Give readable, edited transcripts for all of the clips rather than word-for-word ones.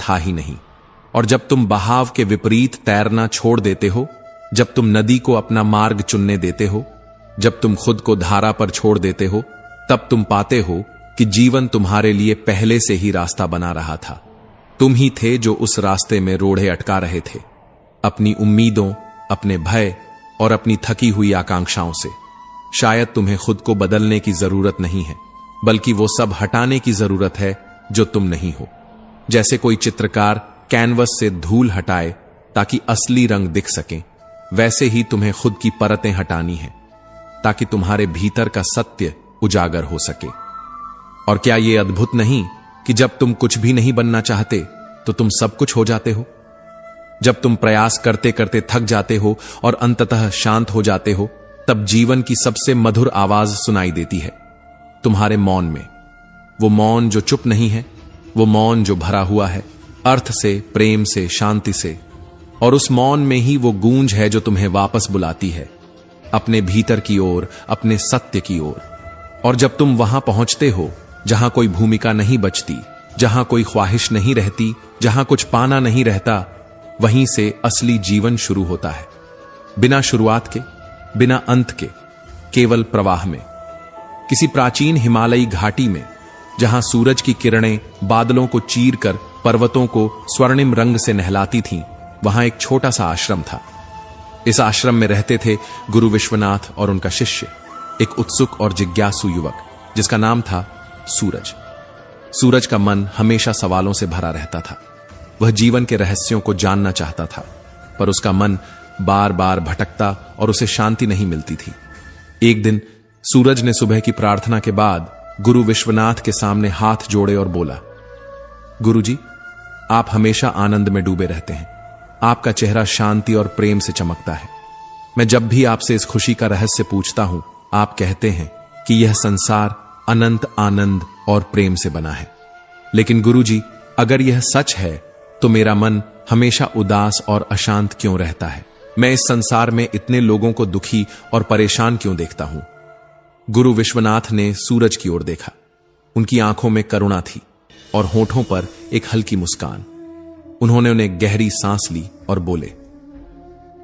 था ही नहीं। और जब तुम बहाव के विपरीत तैरना छोड़ देते हो, जब तुम नदी को अपना मार्ग चुनने देते हो, जब तुम खुद को धारा पर छोड़ देते हो, तब तुम पाते हो कि जीवन तुम्हारे लिए पहले से ही रास्ता बना रहा था। तुम ही थे जो उस रास्ते में रोड़े अटका रहे थे, अपनी उम्मीदों, अपने भय और अपनी थकी हुई आकांक्षाओं से। शायद तुम्हें खुद को बदलने की जरूरत नहीं है, बल्कि वो सब हटाने की जरूरत है जो तुम नहीं हो। जैसे कोई चित्रकार कैनवस से धूल हटाए ताकि असली रंग दिख सके, वैसे ही तुम्हें खुद की परतें हटानी है ताकि तुम्हारे भीतर का सत्य उजागर हो सके। और क्या यह अद्भुत नहीं कि जब तुम कुछ भी नहीं बनना चाहते तो तुम सब कुछ हो जाते हो? जब तुम प्रयास करते करते थक जाते हो और अंततः शांत हो जाते हो, तब जीवन की सबसे मधुर आवाज सुनाई देती है तुम्हारे मौन में। वो मौन जो चुप नहीं है, वो मौन जो भरा हुआ है अर्थ से, प्रेम से, शांति से। और उस मौन में ही वो गूंज है जो तुम्हें वापस बुलाती है अपने भीतर की ओर, अपने सत्य की ओर। और जब तुम वहां पहुंचते हो जहां कोई भूमिका नहीं बचती, जहां कोई ख्वाहिश नहीं रहती, जहां कुछ पाना नहीं रहता, वहीं से असली जीवन शुरू होता है। बिना शुरुआत के, बिना अंत के, केवल प्रवाह में। किसी प्राचीन हिमालयी घाटी में, जहां सूरज की किरणें बादलों को चीरकर पर्वतों को स्वर्णिम रंग से नहलाती थीं, वहां एक छोटा सा आश्रम था। इस आश्रम में रहते थे गुरु विश्वनाथ और उनका शिष्य, एक उत्सुक और जिज्ञासु युवक जिसका नाम था सूरज। सूरज का मन हमेशा सवालों से भरा रहता था। वह जीवन के रहस्यों को जानना चाहता था, पर उसका मन बार बार भटकता और उसे शांति नहीं मिलती थी। एक दिन सूरज ने सुबह की प्रार्थना के बाद गुरु विश्वनाथ के सामने हाथ जोड़े और बोला, गुरुजी, आप हमेशा आनंद में डूबे रहते हैं। आपका चेहरा शांति और प्रेम से चमकता है। मैं जब भी आपसे इस खुशी का रहस्य पूछता हूं, आप कहते हैं कि यह संसार अनंत आनंद और प्रेम से बना है। लेकिन गुरुजी, अगर यह सच है तो मेरा मन हमेशा उदास और अशांत क्यों रहता है? मैं इस संसार में इतने लोगों को दुखी और परेशान क्यों देखता हूं? गुरु विश्वनाथ ने सूरज की ओर देखा। उनकी आंखों में करुणा थी और होठों पर एक हल्की मुस्कान। उन्होंने उन्हें गहरी सांस ली और बोले,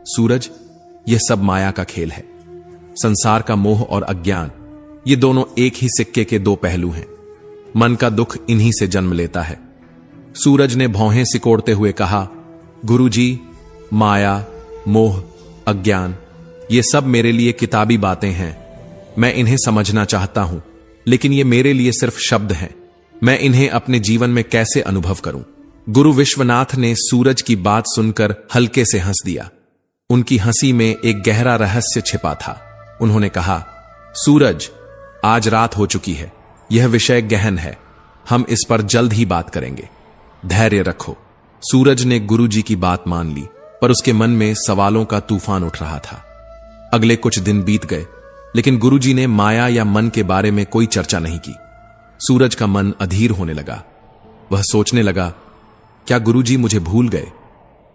सूरज, यह सब माया का खेल है। संसार का मोह और अज्ञान, ये दोनों एक ही सिक्के के दो पहलू हैं। मन का दुख इन्हीं से जन्म लेता है। सूरज ने भौहें सिकोड़ते हुए कहा, गुरुजी, माया, मोह, अज्ञान, ये सब मेरे लिए किताबी बातें हैं। मैं इन्हें समझना चाहता हूं, लेकिन ये मेरे लिए सिर्फ शब्द हैं। मैं इन्हें अपने जीवन में कैसे अनुभव करूं? गुरु विश्वनाथ ने सूरज की बात सुनकर हल्के से हंस दिया। उनकी हंसी में एक गहरा रहस्य छिपा था। उन्होंने कहा, सूरज, आज रात हो चुकी है। यह विषय गहन है। हम इस पर जल्द ही बात करेंगे। धैर्य रखो। सूरज ने गुरुजी की बात मान ली, पर उसके मन में सवालों का तूफान उठ रहा था। अगले कुछ दिन बीत गए, लेकिन गुरुजी ने माया या मन के बारे में कोई चर्चा नहीं की। सूरज का मन अधीर होने लगा। वह सोचने लगा, क्या गुरुजी मुझे भूल गए?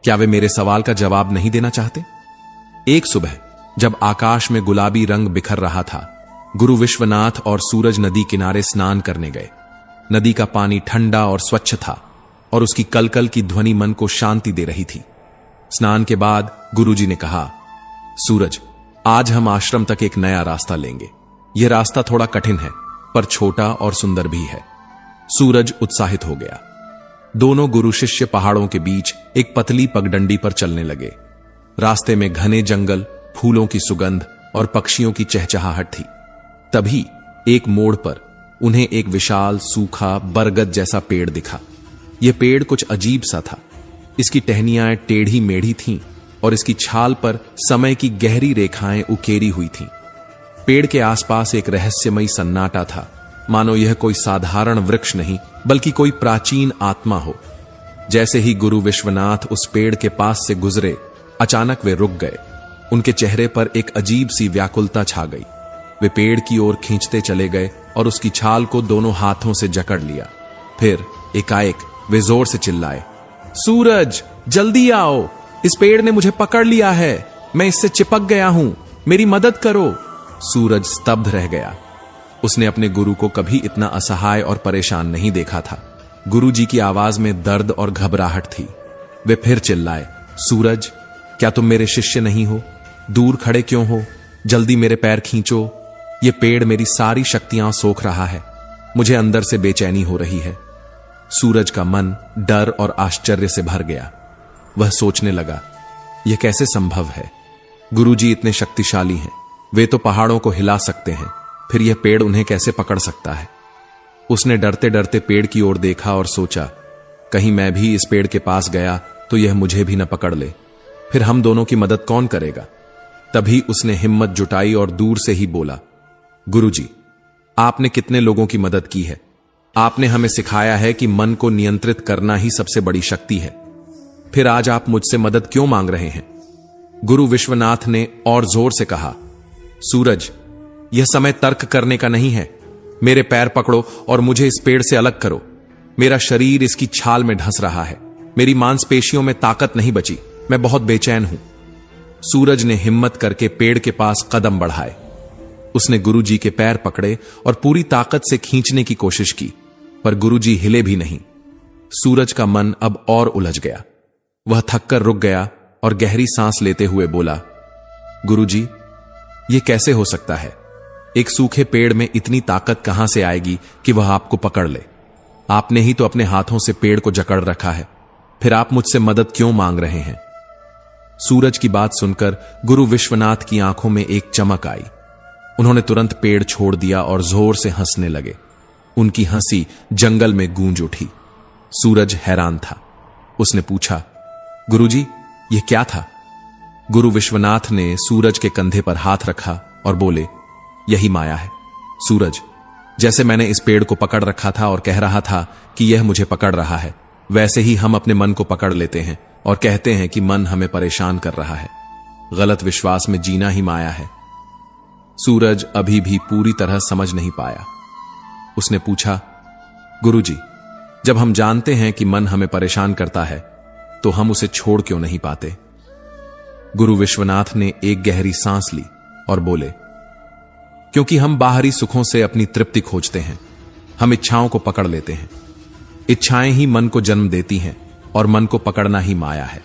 क्या वे मेरे सवाल का जवाब नहीं देना चाहते? एक सुबह जब आकाश में गुलाबी रंग बिखर रहा था, गुरु विश्वनाथ और सूरज नदी किनारे स्नान करने गए। नदी का पानी ठंडा और स्वच्छ था और उसकी कलकल की ध्वनि मन को शांति दे रही थी। स्नान के बाद गुरुजी ने कहा, सूरज, आज हम आश्रम तक एक नया रास्ता लेंगे। यह रास्ता थोड़ा कठिन है, पर छोटा और सुंदर भी है। सूरज उत्साहित हो गया। दोनों गुरु शिष्य पहाड़ों के बीच एक पतली पगडंडी पर चलने लगे। रास्ते में घने जंगल, फूलों की सुगंध और पक्षियों की चहचहाहट थी। तभी एक मोड़ पर उन्हें एक विशाल सूखा बरगद जैसा पेड़ दिखा। यह पेड़ कुछ अजीब सा था। इसकी टहनियां टेढ़ी मेढ़ी थीं और इसकी छाल पर समय की गहरी रेखाएं उकेरी हुई थीं। पेड़ के आसपास एक रहस्यमयी सन्नाटा था, मानो यह कोई साधारण वृक्ष नहीं बल्कि कोई प्राचीन आत्मा हो। जैसे ही गुरु विश्वनाथ उस पेड़ के पास से गुजरे, अचानक वे रुक गए। उनके चेहरे पर एक अजीब सी व्याकुलता छा गई। वे पेड़ की ओर खींचते चले गए और उसकी छाल को दोनों हाथों से जकड़ लिया। फिर एकाएक वे जोर से चिल्लाए, सूरज, जल्दी आओ! इस पेड़ ने मुझे पकड़ लिया है। मैं इससे चिपक गया हूं। मेरी मदद करो। सूरज स्तब्ध रह गया। उसने अपने गुरु को कभी इतना असहाय और परेशान नहीं देखा था। गुरुजी की आवाज में दर्द और घबराहट थी। वे फिर चिल्लाए, सूरज, क्या तुम मेरे शिष्य नहीं हो? दूर खड़े क्यों हो? जल्दी मेरे पैर खींचो। ये पेड़ मेरी सारी शक्तियां सोख रहा है। मुझे अंदर से बेचैनी हो रही है। सूरज का मन डर और आश्चर्य से भर गया। वह सोचने लगा, यह कैसे संभव है? गुरुजी इतने शक्तिशाली हैं, वे तो पहाड़ों को हिला सकते हैं, फिर यह पेड़ उन्हें कैसे पकड़ सकता है? उसने डरते डरते पेड़ की ओर देखा और सोचा, कहीं मैं भी इस पेड़ के पास गया तो यह मुझे भी न पकड़ ले, फिर हम दोनों की मदद कौन करेगा? तभी उसने हिम्मत जुटाई और दूर से ही बोला, गुरुजी, आपने कितने लोगों की मदद की है। आपने हमें सिखाया है कि मन को नियंत्रित करना ही सबसे बड़ी शक्ति है, फिर आज आप मुझसे मदद क्यों मांग रहे हैं? गुरु विश्वनाथ ने और जोर से कहा, सूरज, यह समय तर्क करने का नहीं है। मेरे पैर पकड़ो और मुझे इस पेड़ से अलग करो। मेरा शरीर इसकी छाल में ढस रहा है। मेरी मांसपेशियों में ताकत नहीं बची। मैं बहुत बेचैन हूं। सूरज ने हिम्मत करके पेड़ के पास कदम बढ़ाए। उसने गुरुजी के पैर पकड़े और पूरी ताकत से खींचने की कोशिश की, पर गुरुजी हिले भी नहीं। सूरज का मन अब और उलझ गया। वह थककर रुक गया और गहरी सांस लेते हुए बोला, गुरुजी, यह कैसे हो सकता है? एक सूखे पेड़ में इतनी ताकत कहां से आएगी कि वह आपको पकड़ ले? आपने ही तो अपने हाथों से पेड़ को जकड़ रखा है, फिर आप मुझसे मदद क्यों मांग रहे हैं? सूरज की बात सुनकर गुरु विश्वनाथ की आंखों में एक चमक आई। उन्होंने तुरंत पेड़ छोड़ दिया और जोर से हंसने लगे। उनकी हंसी जंगल में गूंज उठी। सूरज हैरान था। उसने पूछा, गुरुजी, यह क्या था? गुरु विश्वनाथ ने सूरज के कंधे पर हाथ रखा और बोले, यही माया है। सूरज, जैसे मैंने इस पेड़ को पकड़ रखा था और कह रहा था कि यह मुझे पकड़ रहा है, वैसे ही हम अपने मन को पकड़ लेते हैं और कहते हैं कि मन हमें परेशान कर रहा है। गलत विश्वास में जीना ही माया है। सूरज अभी भी पूरी तरह समझ नहीं पाया। उसने पूछा, गुरुजी, जब हम जानते हैं कि मन हमें परेशान करता है तो हम उसे छोड़ क्यों नहीं पाते? गुरु विश्वनाथ ने एक गहरी सांस ली और बोले, क्योंकि हम बाहरी सुखों से अपनी तृप्ति खोजते हैं। हम इच्छाओं को पकड़ लेते हैं। इच्छाएं ही मन को जन्म देती हैं और मन को पकड़ना ही माया है।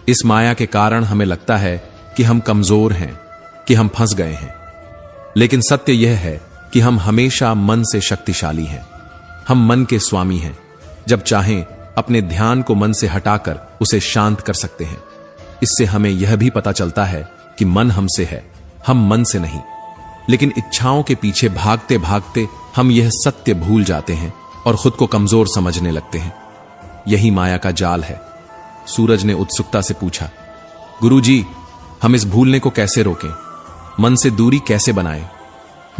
इस माया के कारण हमें लगता है कि हम कमजोर हैं, कि हम फंस गए हैं। लेकिन सत्य यह है कि हम हमेशा मन से शक्तिशाली हैं। हम मन के स्वामी हैं। जब चाहें अपने ध्यान को मन से हटाकर उसे शांत कर सकते हैं। इससे हमें यह भी पता चलता है कि मन हमसे है, हम मन से नहीं। लेकिन इच्छाओं के पीछे भागते भागते हम यह सत्य भूल जाते हैं और खुद को कमजोर समझने लगते हैं। यही माया का जाल है। सूरज ने उत्सुकता से पूछा, गुरुजी, हम इस भूलने को कैसे रोकें? मन से दूरी कैसे बनाएं?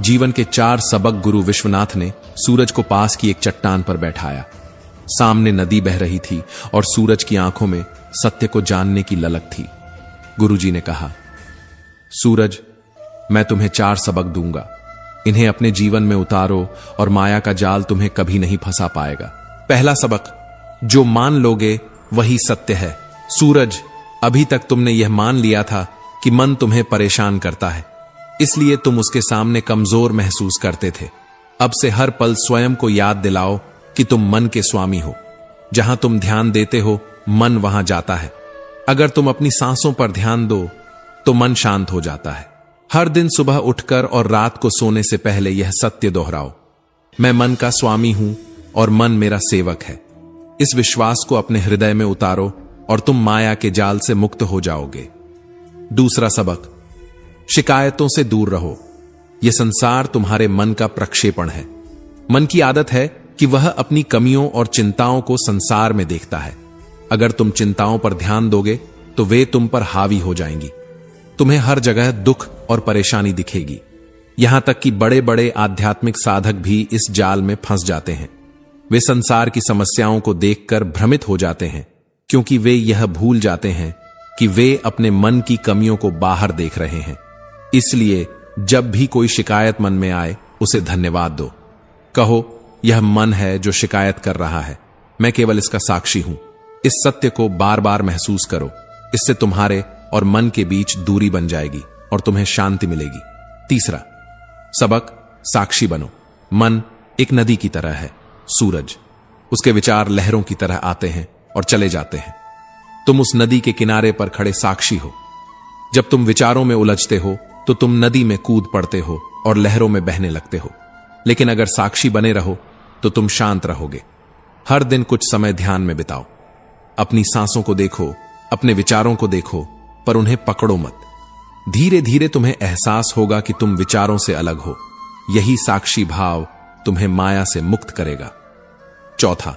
जीवन के 4 सबक गुरु विश्वनाथ ने सूरज को पास की एक चट्टान पर बैठाया। सामने नदी बह रही थी और सूरज की आंखों में सत्य को जानने की ललक थी। गुरुजी ने कहा, सूरज, मैं तुम्हें 4 सबक दूंगा। इन्हें अपने जीवन में उतारो और माया का जाल तुम्हें कभी नहीं फंसा पाएगा। पहला सबक, जो मान लोगे वही सत्य है। सूरज, अभी तक तुमने यह मान लिया था कि मन तुम्हें परेशान करता है, इसलिए तुम उसके सामने कमजोर महसूस करते थे। अब से हर पल स्वयं को याद दिलाओ कि तुम मन के स्वामी हो। जहां तुम ध्यान देते हो, मन वहां जाता है। अगर तुम अपनी सांसों पर ध्यान दो तो मन शांत हो जाता है। हर दिन सुबह उठकर और रात को सोने से पहले यह सत्य दोहराओ, मैं मन का स्वामी हूं और मन मेरा सेवक है। इस विश्वास को अपने हृदय में उतारो और तुम माया के जाल से मुक्त हो जाओगे। दूसरा सबक, शिकायतों से दूर रहो। यह संसार तुम्हारे मन का प्रक्षेपण है। मन की आदत है कि वह अपनी कमियों और चिंताओं को संसार में देखता है। अगर तुम चिंताओं पर ध्यान दोगे तो वे तुम पर हावी हो जाएंगी। तुम्हें हर जगह दुख और परेशानी दिखेगी। यहां तक कि बड़े बड़े आध्यात्मिक साधक भी इस जाल में फंस जाते हैं। वे संसार की समस्याओं को देखकर भ्रमित हो जाते हैं, क्योंकि वे यह भूल जाते हैं कि वे अपने मन की कमियों को बाहर देख रहे हैं। इसलिए जब भी कोई शिकायत मन में आए, उसे धन्यवाद दो। कहो, यह मन है जो शिकायत कर रहा है, मैं केवल इसका साक्षी हूं। इस सत्य को बार बार महसूस करो। इससे तुम्हारे और मन के बीच दूरी बन जाएगी और तुम्हें शांति मिलेगी। तीसरा सबक, साक्षी बनो। मन एक नदी की तरह है। सूरज, उसके विचार लहरों की तरह आते हैं और चले जाते हैं। तुम उस नदी के किनारे पर खड़े साक्षी हो। जब तुम विचारों में उलझते हो तो तुम नदी में कूद पड़ते हो और लहरों में बहने लगते हो। लेकिन अगर साक्षी बने रहो तो तुम शांत रहोगे। हर दिन कुछ समय ध्यान में बिताओ। अपनी सांसों को देखो, अपने विचारों को देखो, पर उन्हें पकड़ो मत। धीरे धीरे तुम्हें एहसास होगा कि तुम विचारों से अलग हो। यही साक्षी भाव तुम्हें माया से मुक्त करेगा। चौथा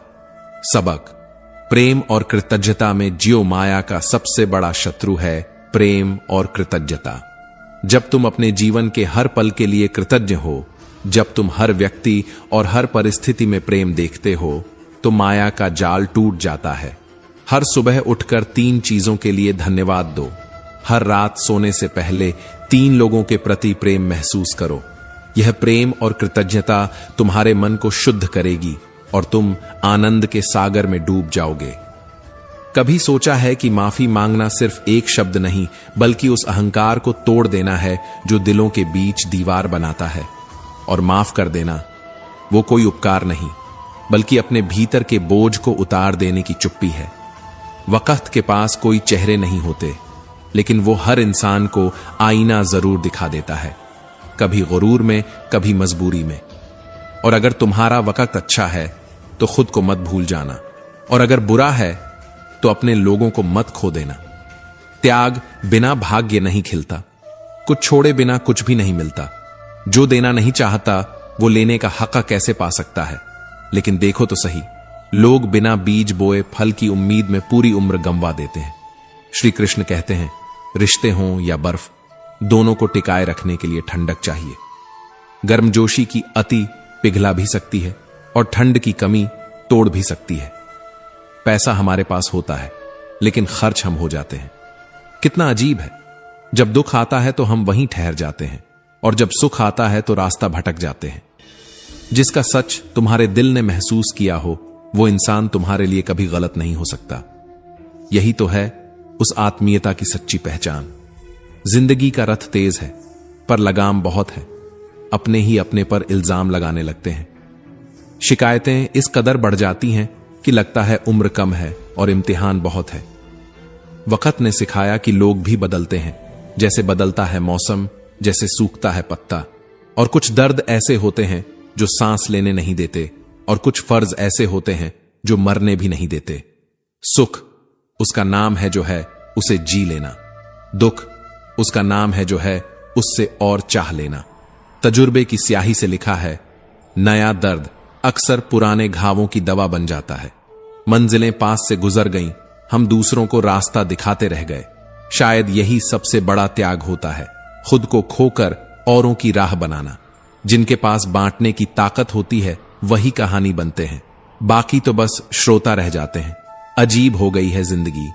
सबक, प्रेम और कृतज्ञता में जियो। माया का सबसे बड़ा शत्रु है प्रेम और कृतज्ञता। जब तुम अपने जीवन के हर पल के लिए कृतज्ञ हो, जब तुम हर व्यक्ति और हर परिस्थिति में प्रेम देखते हो, तो माया का जाल टूट जाता है। हर सुबह उठकर 3 चीजों के लिए धन्यवाद दो। हर रात सोने से पहले 3 लोगों के प्रति प्रेम महसूस करो। यह प्रेम और कृतज्ञता तुम्हारे मन को शुद्ध करेगी और तुम आनंद के सागर में डूब जाओगे। कभी सोचा है कि माफी मांगना सिर्फ एक शब्द नहीं, बल्कि उस अहंकार को तोड़ देना है जो दिलों के बीच दीवार बनाता है। और माफ कर देना वो कोई उपकार नहीं, बल्कि अपने भीतर के बोझ को उतार देने की चुप्पी है। वक्त के पास कोई चेहरे नहीं होते, लेकिन वो हर इंसान को आईना जरूर दिखा देता है, कभी गुरूर में, कभी मजबूरी में। और अगर तुम्हारा वक्त अच्छा है तो खुद को मत भूल जाना, और अगर बुरा है तो अपने लोगों को मत खो देना। त्याग बिना भाग्य नहीं खिलता। कुछ छोड़े बिना कुछ भी नहीं मिलता। जो देना नहीं चाहता वो लेने का हक कैसे पा सकता है? लेकिन देखो तो सही, लोग बिना बीज बोए फल की उम्मीद में पूरी उम्र गंवा देते हैं। श्री कृष्ण कहते हैं, रिश्ते हों या बर्फ, दोनों को टिकाए रखने के लिए ठंडक चाहिए। गर्मजोशी की अति पिघला भी सकती है और ठंड की कमी तोड़ भी सकती है। पैसा हमारे पास होता है, लेकिन खर्च हम हो जाते हैं। कितना अजीब है, जब दुख आता है तो हम वहीं ठहर जाते हैं, और जब सुख आता है तो रास्ता भटक जाते हैं। जिसका सच तुम्हारे दिल ने महसूस किया हो, वो इंसान तुम्हारे लिए कभी गलत नहीं हो सकता। यही तो है उस आत्मीयता की सच्ची पहचान। जिंदगी का रथ तेज है, पर लगाम बहुत है। अपने ही अपने पर इल्जाम लगाने लगते हैं। शिकायतें इस कदर बढ़ जाती हैं कि लगता है उम्र कम है और इम्तिहान बहुत है। वक्त ने सिखाया कि लोग भी बदलते हैं, जैसे बदलता है मौसम, जैसे सूखता है पत्ता। और कुछ दर्द ऐसे होते हैं जो सांस लेने नहीं देते, और कुछ फर्ज ऐसे होते हैं जो मरने भी नहीं देते। सुख उसका नाम है जो है उसे जी लेना। दुख उसका नाम है जो है उससे और चाह लेना। तजुर्बे की स्याही से लिखा है, नया दर्द अक्सर पुराने घावों की दवा बन जाता है। मंजिलें पास से गुजर गईं, हम दूसरों को रास्ता दिखाते रह गए। शायद यही सबसे बड़ा त्याग होता है, खुद को खोकर औरों की राह बनाना। जिनके पास बांटने की ताकत होती है वही कहानी बनते हैं, बाकी तो बस श्रोता रह जाते हैं। अजीब हो गई है जिंदगी।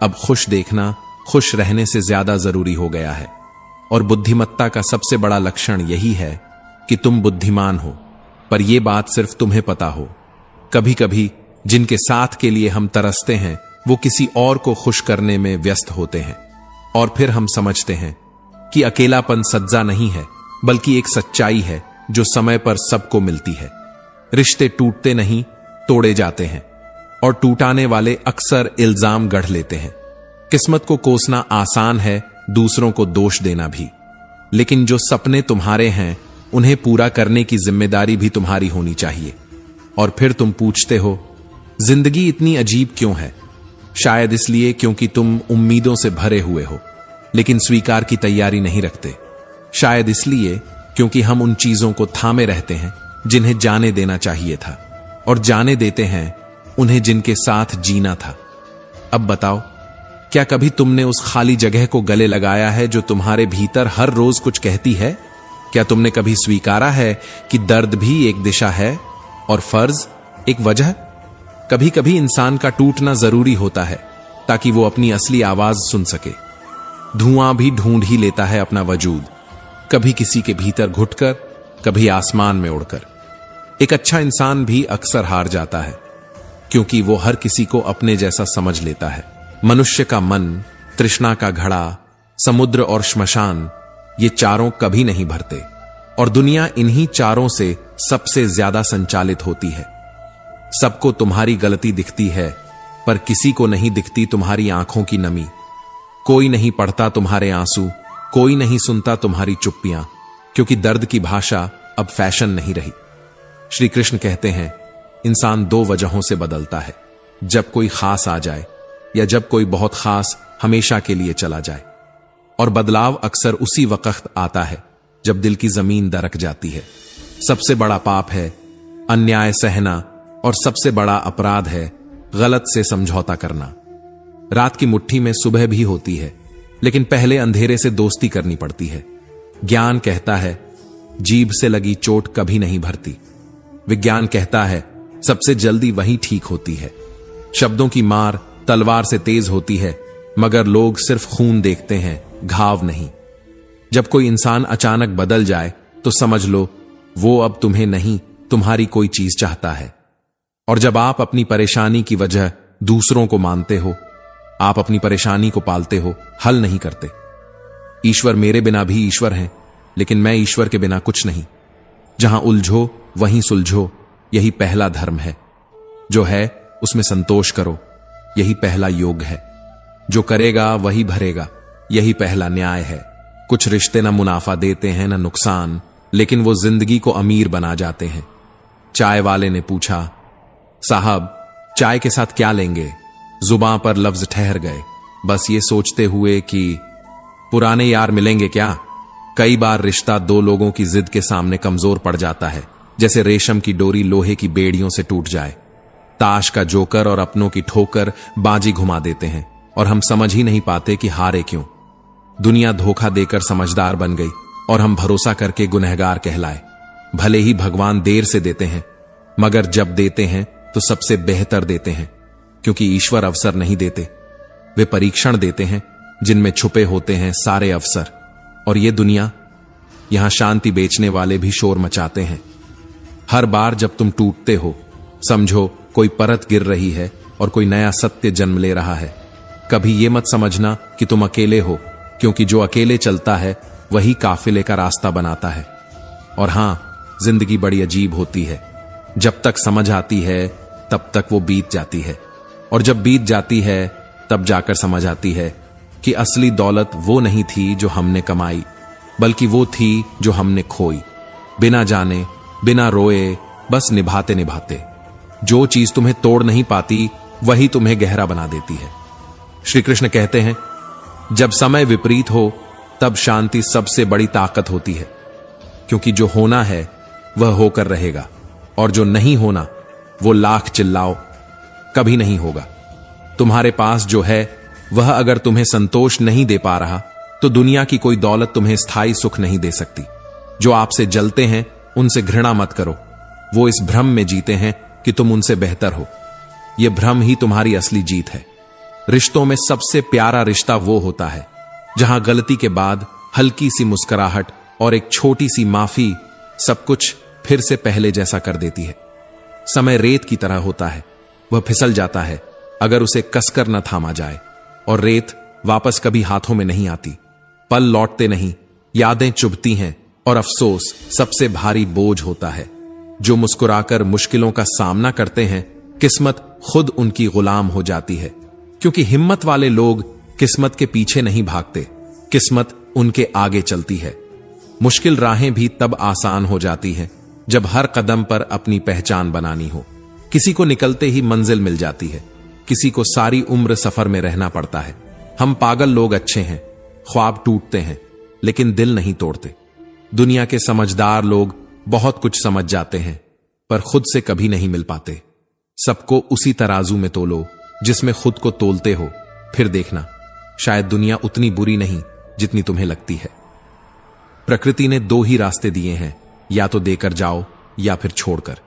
अब खुश देखना खुश रहने से ज्यादा जरूरी हो गया है। और बुद्धिमत्ता का सबसे बड़ा लक्षण यही है कि तुम बुद्धिमान हो, पर यह बात सिर्फ तुम्हें पता हो। कभी कभी जिनके साथ के लिए हम तरसते हैं वो किसी और को खुश करने में व्यस्त होते हैं, और फिर हम समझते हैं कि अकेलापन सज्जा नहीं है, बल्कि एक सच्चाई है जो समय पर सबको मिलती है। रिश्ते टूटते नहीं, तोड़े जाते हैं, और टूटाने वाले अक्सर इल्जाम गढ़ लेते हैं। किस्मत को कोसना आसान है, दूसरों को दोष देना भी, लेकिन जो सपने तुम्हारे हैं उन्हें पूरा करने की जिम्मेदारी भी तुम्हारी होनी चाहिए। और फिर तुम पूछते हो, जिंदगी इतनी अजीब क्यों है? शायद इसलिए क्योंकि तुम उम्मीदों से भरे हुए हो, लेकिन स्वीकार की तैयारी नहीं रखते। शायद इसलिए क्योंकि हम उन चीजों को थामे रहते हैं जिन्हें जाने देना चाहिए था, और जाने देते हैं उन्हें जिनके साथ जीना था। अब बताओ, क्या कभी तुमने उस खाली जगह को गले लगाया है जो तुम्हारे भीतर हर रोज कुछ कहती है? क्या तुमने कभी स्वीकारा है कि दर्द भी एक दिशा है और फर्ज एक वजह? कभी कभी इंसान का टूटना जरूरी होता है ताकि वो अपनी असली आवाज सुन सके। धुआं भी ढूंढ ही लेता है अपना वजूद, कभी किसी के भीतर घुटकर, कभी आसमान में उड़कर। एक अच्छा इंसान भी अक्सर हार जाता है, क्योंकि वो हर किसी को अपने जैसा समझ लेता है। मनुष्य का मन, तृष्णा का घड़ा, समुद्र और श्मशान, ये चारों कभी नहीं भरते, और दुनिया इन्हीं चारों से सबसे ज्यादा संचालित होती है। सबको तुम्हारी गलती दिखती है, पर किसी को नहीं दिखती तुम्हारी आंखों की नमी। कोई नहीं पढ़ता तुम्हारे आंसू, कोई नहीं सुनता तुम्हारी चुप्पियां, क्योंकि दर्द की भाषा अब फैशन नहीं रही। श्री कृष्ण कहते हैं, इंसान दो वजहों से बदलता है, जब कोई खास आ जाए या जब कोई बहुत खास हमेशा के लिए चला जाए। और बदलाव अक्सर उसी वक्त आता है जब दिल की जमीन दरक जाती है। सबसे बड़ा पाप है अन्याय सहना, और सबसे बड़ा अपराध है गलत से समझौता करना। रात की मुट्ठी में सुबह भी होती है, लेकिन पहले अंधेरे से दोस्ती करनी पड़ती है। ज्ञान कहता है जीभ से लगी चोट कभी नहीं भरती। विज्ञान कहता है सबसे जल्दी वही ठीक होती है। शब्दों की मार तलवार से तेज होती है, मगर लोग सिर्फ खून देखते हैं, घाव नहीं। जब कोई इंसान अचानक बदल जाए तो समझ लो वो अब तुम्हें नहीं, तुम्हारी कोई चीज चाहता है। और जब आप अपनी परेशानी की वजह दूसरों को मानते हो, आप अपनी परेशानी को पालते हो, हल नहीं करते। ईश्वर मेरे बिना भी ईश्वर हैं, लेकिन मैं ईश्वर के बिना कुछ नहीं। जहां उलझो वहीं सुलझो, यही पहला धर्म है। जो है उसमें संतोष करो, यही पहला योग है। जो करेगा वही भरेगा, यही पहला न्याय है। कुछ रिश्ते न मुनाफा देते हैं न नुकसान, लेकिन वो जिंदगी को अमीर बना जाते हैं। चाय वाले ने पूछा, साहब चाय के साथ क्या लेंगे? जुबां पर लफ्ज ठहर गए, बस ये सोचते हुए कि पुराने यार मिलेंगे क्या। कई बार रिश्ता दो लोगों की जिद के सामने कमजोर पड़ जाता है, जैसे रेशम की डोरी लोहे की बेड़ियों से टूट जाए। ताश का जोकर और अपनों की ठोकर बाजी घुमा देते हैं, और हम समझ ही नहीं पाते कि हारे क्यों। दुनिया धोखा देकर समझदार बन गई और हम भरोसा करके गुनहगार कहलाए। भले ही भगवान देर से देते हैं, मगर जब देते हैं तो सबसे बेहतर देते हैं, क्योंकि ईश्वर अवसर नहीं देते, वे परीक्षण देते हैं जिनमें छुपे होते हैं सारे अवसर। और ये दुनिया, यहां शांति बेचने वाले भी शोर मचाते हैं। हर बार जब तुम टूटते हो, समझो कोई परत गिर रही है और कोई नया सत्य जन्म ले रहा है। कभी यह मत समझना कि तुम अकेले हो, क्योंकि जो अकेले चलता है वही काफिले का रास्ता बनाता है। और हां, जिंदगी बड़ी अजीब होती है। जब तक समझ आती है तब तक वो बीत जाती है, और जब बीत जाती है तब जाकर समझ आती है कि असली दौलत वो नहीं थी जो हमने कमाई, बल्कि वो थी जो हमने खोई। बिना जाने, बिना रोए, बस निभाते निभाते। जो चीज तुम्हें तोड़ नहीं पाती वही तुम्हें गहरा बना देती है। श्री कृष्ण कहते हैं, जब समय विपरीत हो तब शांति सबसे बड़ी ताकत होती है, क्योंकि जो होना है वह होकर रहेगा, और जो नहीं होना वो लाख चिल्लाओ कभी नहीं होगा। तुम्हारे पास जो है वह अगर तुम्हें संतोष नहीं दे पा रहा, तो दुनिया की कोई दौलत तुम्हें स्थायी सुख नहीं दे सकती। जो आपसे जलते हैं उनसे घृणा मत करो, वो इस भ्रम में जीते हैं कि तुम उनसे बेहतर हो। यह भ्रम ही तुम्हारी असली जीत है। रिश्तों में सबसे प्यारा रिश्ता वो होता है जहां गलती के बाद हल्की सी मुस्कुराहट और एक छोटी सी माफी सब कुछ फिर से पहले जैसा कर देती है। समय रेत की तरह होता है, वह फिसल जाता है अगर उसे कसकर न थामा जाए, और रेत वापस कभी हाथों में नहीं आती। पल लौटते नहीं, यादें चुभती हैं, और अफसोस सबसे भारी बोझ होता है। जो मुस्कुराकर मुश्किलों का सामना करते हैं, किस्मत खुद उनकी गुलाम हो जाती है, क्योंकि हिम्मत वाले लोग किस्मत के पीछे नहीं भागते, किस्मत उनके आगे चलती है। मुश्किल राहें भी तब आसान हो जाती हैं जब हर कदम पर अपनी पहचान बनानी हो। किसी को निकलते ही मंजिल मिल जाती है, किसी को सारी उम्र सफर में रहना पड़ता है। हम पागल लोग अच्छे हैं, ख्वाब टूटते हैं, लेकिन दिल नहीं तोड़ते। दुनिया के समझदार लोग बहुत कुछ समझ जाते हैं, पर खुद से कभी नहीं मिल पाते। सबको उसी तराजू में तोलो जिसमें खुद को तोलते हो, फिर देखना शायद दुनिया उतनी बुरी नहीं जितनी तुम्हें लगती है। प्रकृति ने दो ही रास्ते दिए हैं, या तो देकर जाओ या फिर छोड़कर।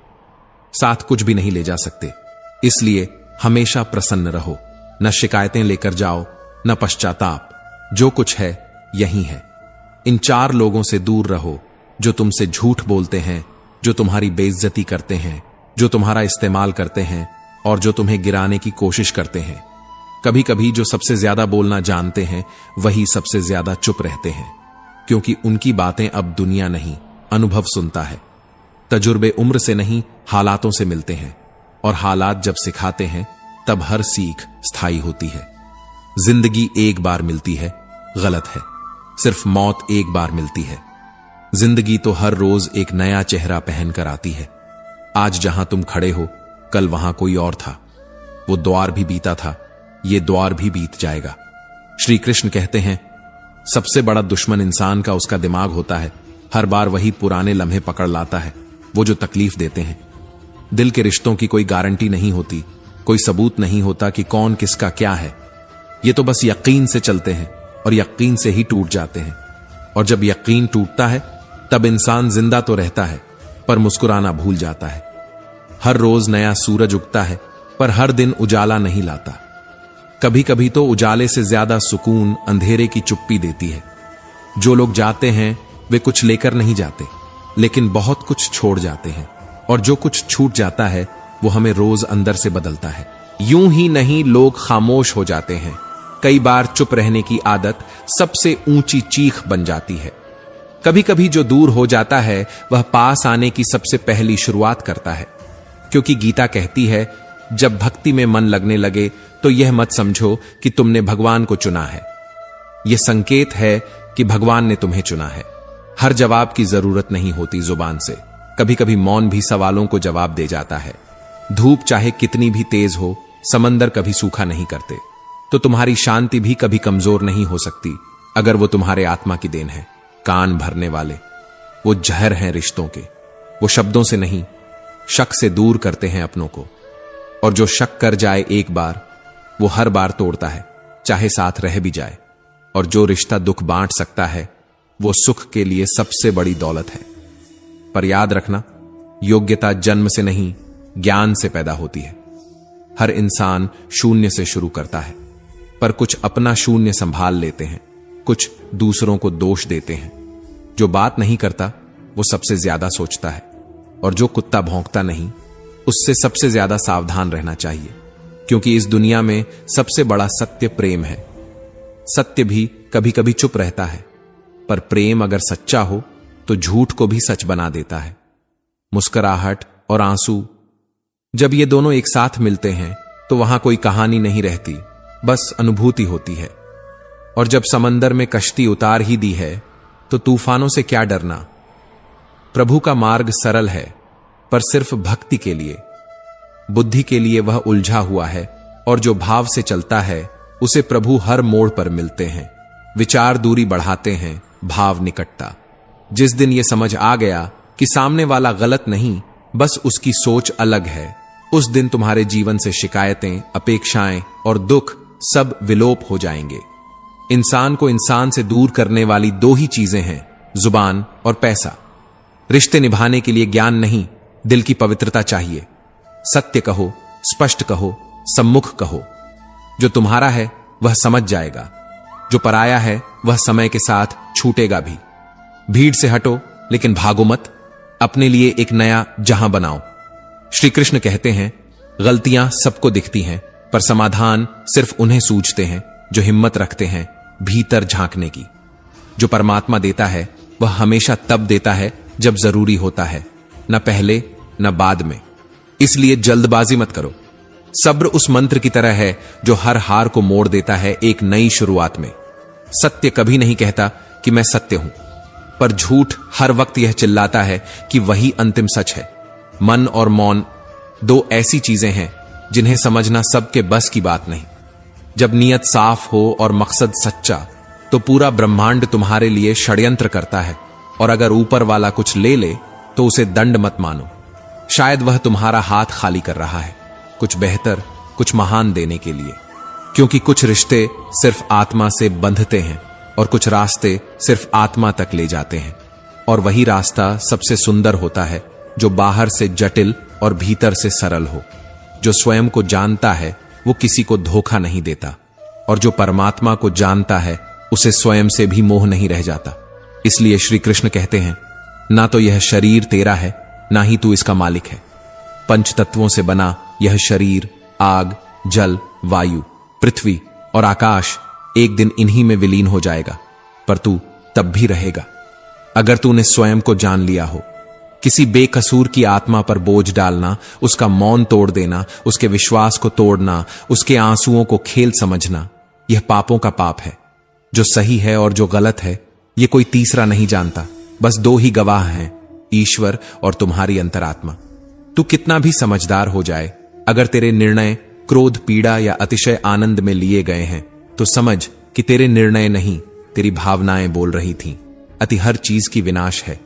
साथ कुछ भी नहीं ले जा सकते, इसलिए हमेशा प्रसन्न रहो। न शिकायतें लेकर जाओ, न पश्चाताप। जो कुछ है यही है। इन चार लोगों से दूर रहो जो तुमसे झूठ बोलते हैं, जो तुम्हारी बेइज्जती करते हैं, जो तुम्हारा इस्तेमाल करते हैं और जो तुम्हें गिराने की कोशिश करते हैं। कभी कभी जो सबसे ज्यादा बोलना जानते हैं वही सबसे ज्यादा चुप रहते हैं, क्योंकि उनकी बातें अब दुनिया नहीं, अनुभव सुनता है। तजुर्बे उम्र से नहीं, हालातों से मिलते हैं, और हालात जब सिखाते हैं तब हर सीख स्थायी होती है। जिंदगी एक बार मिलती है, गलत है। सिर्फ मौत एक बार मिलती है। जिंदगी तो हर रोज एक नया चेहरा पहनकर आती है। आज जहां तुम खड़े हो, कल वहां कोई और था। वो द्वार भी बीता था, ये द्वार भी बीत जाएगा। श्री कृष्ण कहते हैं, सबसे बड़ा दुश्मन इंसान का उसका दिमाग होता है। हर बार वही पुराने लम्हे पकड़ लाता है, वो जो तकलीफ देते हैं। दिल के रिश्तों की कोई गारंटी नहीं होती, कोई सबूत नहीं होता कि कौन किसका क्या है। ये तो बस यकीन से चलते हैं और यकीन से ही टूट जाते हैं। और जब यकीन टूटता है तब इंसान जिंदा तो रहता है पर मुस्कुराना भूल जाता है। हर रोज नया सूरज उगता है पर हर दिन उजाला नहीं लाता। कभी कभी तो उजाले से ज्यादा सुकून अंधेरे की चुप्पी देती है। जो लोग जाते हैं वे कुछ लेकर नहीं जाते, लेकिन बहुत कुछ छोड़ जाते हैं। और जो कुछ छूट जाता है वो हमें रोज अंदर से बदलता है। यूं ही नहीं लोग खामोश हो जाते हैं। कई बार चुप रहने की आदत सबसे ऊंची चीख बन जाती है। कभी कभी जो दूर हो जाता है वह पास आने की सबसे पहली शुरुआत करता है। क्योंकि गीता कहती है, जब भक्ति में मन लगने लगे तो यह मत समझो कि तुमने भगवान को चुना है। यह संकेत है कि भगवान ने तुम्हें चुना है। हर जवाब की जरूरत नहीं होती जुबान से। कभी कभी मौन भी सवालों को जवाब दे जाता है। धूप चाहे कितनी भी तेज हो, समंदर कभी सूखा नहीं करते। तो तुम्हारी शांति भी कभी कमजोर नहीं हो सकती अगर वो तुम्हारे आत्मा की देन है। कान भरने वाले वो जहर हैं रिश्तों के। वो शब्दों से नहीं, शक से दूर करते हैं अपनों को। और जो शक कर जाए एक बार, वो हर बार तोड़ता है, चाहे साथ रह भी जाए। और जो रिश्ता दुख बांट सकता है वो सुख के लिए सबसे बड़ी दौलत है। पर याद रखना, योग्यता जन्म से नहीं, ज्ञान से पैदा होती है। हर इंसान शून्य से शुरू करता है, पर कुछ अपना शून्य संभाल लेते हैं, कुछ दूसरों को दोष देते हैं। जो बात नहीं करता वो सबसे ज्यादा सोचता है। और जो कुत्ता भौंकता नहीं, उससे सबसे ज्यादा सावधान रहना चाहिए। क्योंकि इस दुनिया में सबसे बड़ा सत्य प्रेम है। सत्य भी कभी कभी चुप रहता है, पर प्रेम अगर सच्चा हो तो झूठ को भी सच बना देता है। मुस्कुराहट और आंसू, जब ये दोनों एक साथ मिलते हैं तो वहां कोई कहानी नहीं रहती, बस अनुभूति होती है। और जब समंदर में कश्ती उतार ही दी है तो तूफानों से क्या डरना। प्रभु का मार्ग सरल है, पर सिर्फ भक्ति के लिए। बुद्धि के लिए वह उलझा हुआ है, और जो भाव से चलता है उसे प्रभु हर मोड़ पर मिलते हैं। विचार दूरी बढ़ाते हैं, भाव निकटता। जिस दिन यह समझ आ गया कि सामने वाला गलत नहीं, बस उसकी सोच अलग है, उस दिन तुम्हारे जीवन से शिकायतें, अपेक्षाएं और दुख सब विलोप हो जाएंगे। इंसान को इंसान से दूर करने वाली दो ही चीजें हैं, जुबान और पैसा। रिश्ते निभाने के लिए ज्ञान नहीं, दिल की पवित्रता चाहिए। सत्य कहो, स्पष्ट कहो, सम्मुख कहो। जो तुम्हारा है वह समझ जाएगा, जो पराया है वह समय के साथ छूटेगा भी। भीड़ से हटो लेकिन भागो मत, अपने लिए एक नया जहां बनाओ। श्री कृष्ण कहते हैं, गलतियां सबको दिखती हैं, पर समाधान सिर्फ उन्हें सूझते हैं जो हिम्मत रखते हैं भीतर झांकने की। जो परमात्मा देता है वह हमेशा तब देता है जब जरूरी होता है, न पहले न बाद में। इसलिए जल्दबाजी मत करो। सब्र उस मंत्र की तरह है जो हर हार को मोड़ देता है एक नई शुरुआत में। सत्य कभी नहीं कहता कि मैं सत्य हूं, पर झूठ हर वक्त यह चिल्लाता है कि वही अंतिम सच है। मन और मौन दो ऐसी चीजें हैं जिन्हें समझना सबके बस की बात नहीं। जब नीयत साफ हो और मकसद सच्चा, तो पूरा ब्रह्मांड तुम्हारे लिए षड्यंत्र करता है। और अगर ऊपर वाला कुछ ले ले तो उसे दंड मत मानो। शायद वह तुम्हारा हाथ खाली कर रहा है, कुछ बेहतर, कुछ महान देने के लिए। क्योंकि कुछ रिश्ते सिर्फ आत्मा से बंधते हैं और कुछ रास्ते सिर्फ आत्मा तक ले जाते हैं। और वही रास्ता सबसे सुंदर होता है जो बाहर से जटिल और भीतर से सरल हो। जो स्वयं को जानता है वो किसी को धोखा नहीं देता, और जो परमात्मा को जानता है उसे स्वयं से भी मोह नहीं रह जाता। इसलिए श्री कृष्ण कहते हैं, ना तो यह शरीर तेरा है, ना ही तू इसका मालिक है। पंच तत्वों से बना यह शरीर, आग, जल, वायु, पृथ्वी और आकाश एक दिन इन्हीं में विलीन हो जाएगा, पर तू तब भी रहेगा अगर तूने स्वयं को जान लिया हो। किसी बेकसूर की आत्मा पर बोझ डालना, उसका मौन तोड़ देना, उसके विश्वास को तोड़ना, उसके आंसुओं को खेल समझना, यह पापों का पाप है। जो सही है और जो गलत है, यह कोई तीसरा नहीं जानता, बस दो ही गवाह हैं, ईश्वर और तुम्हारी अंतरात्मा। तू कितना भी समझदार हो जाए, अगर तेरे निर्णय क्रोध, पीड़ा या अतिशय आनंद में लिए गए हैं, तो समझ कि तेरे निर्णय नहीं, तेरी भावनाएं बोल रही थीं। अति हर चीज की विनाश है,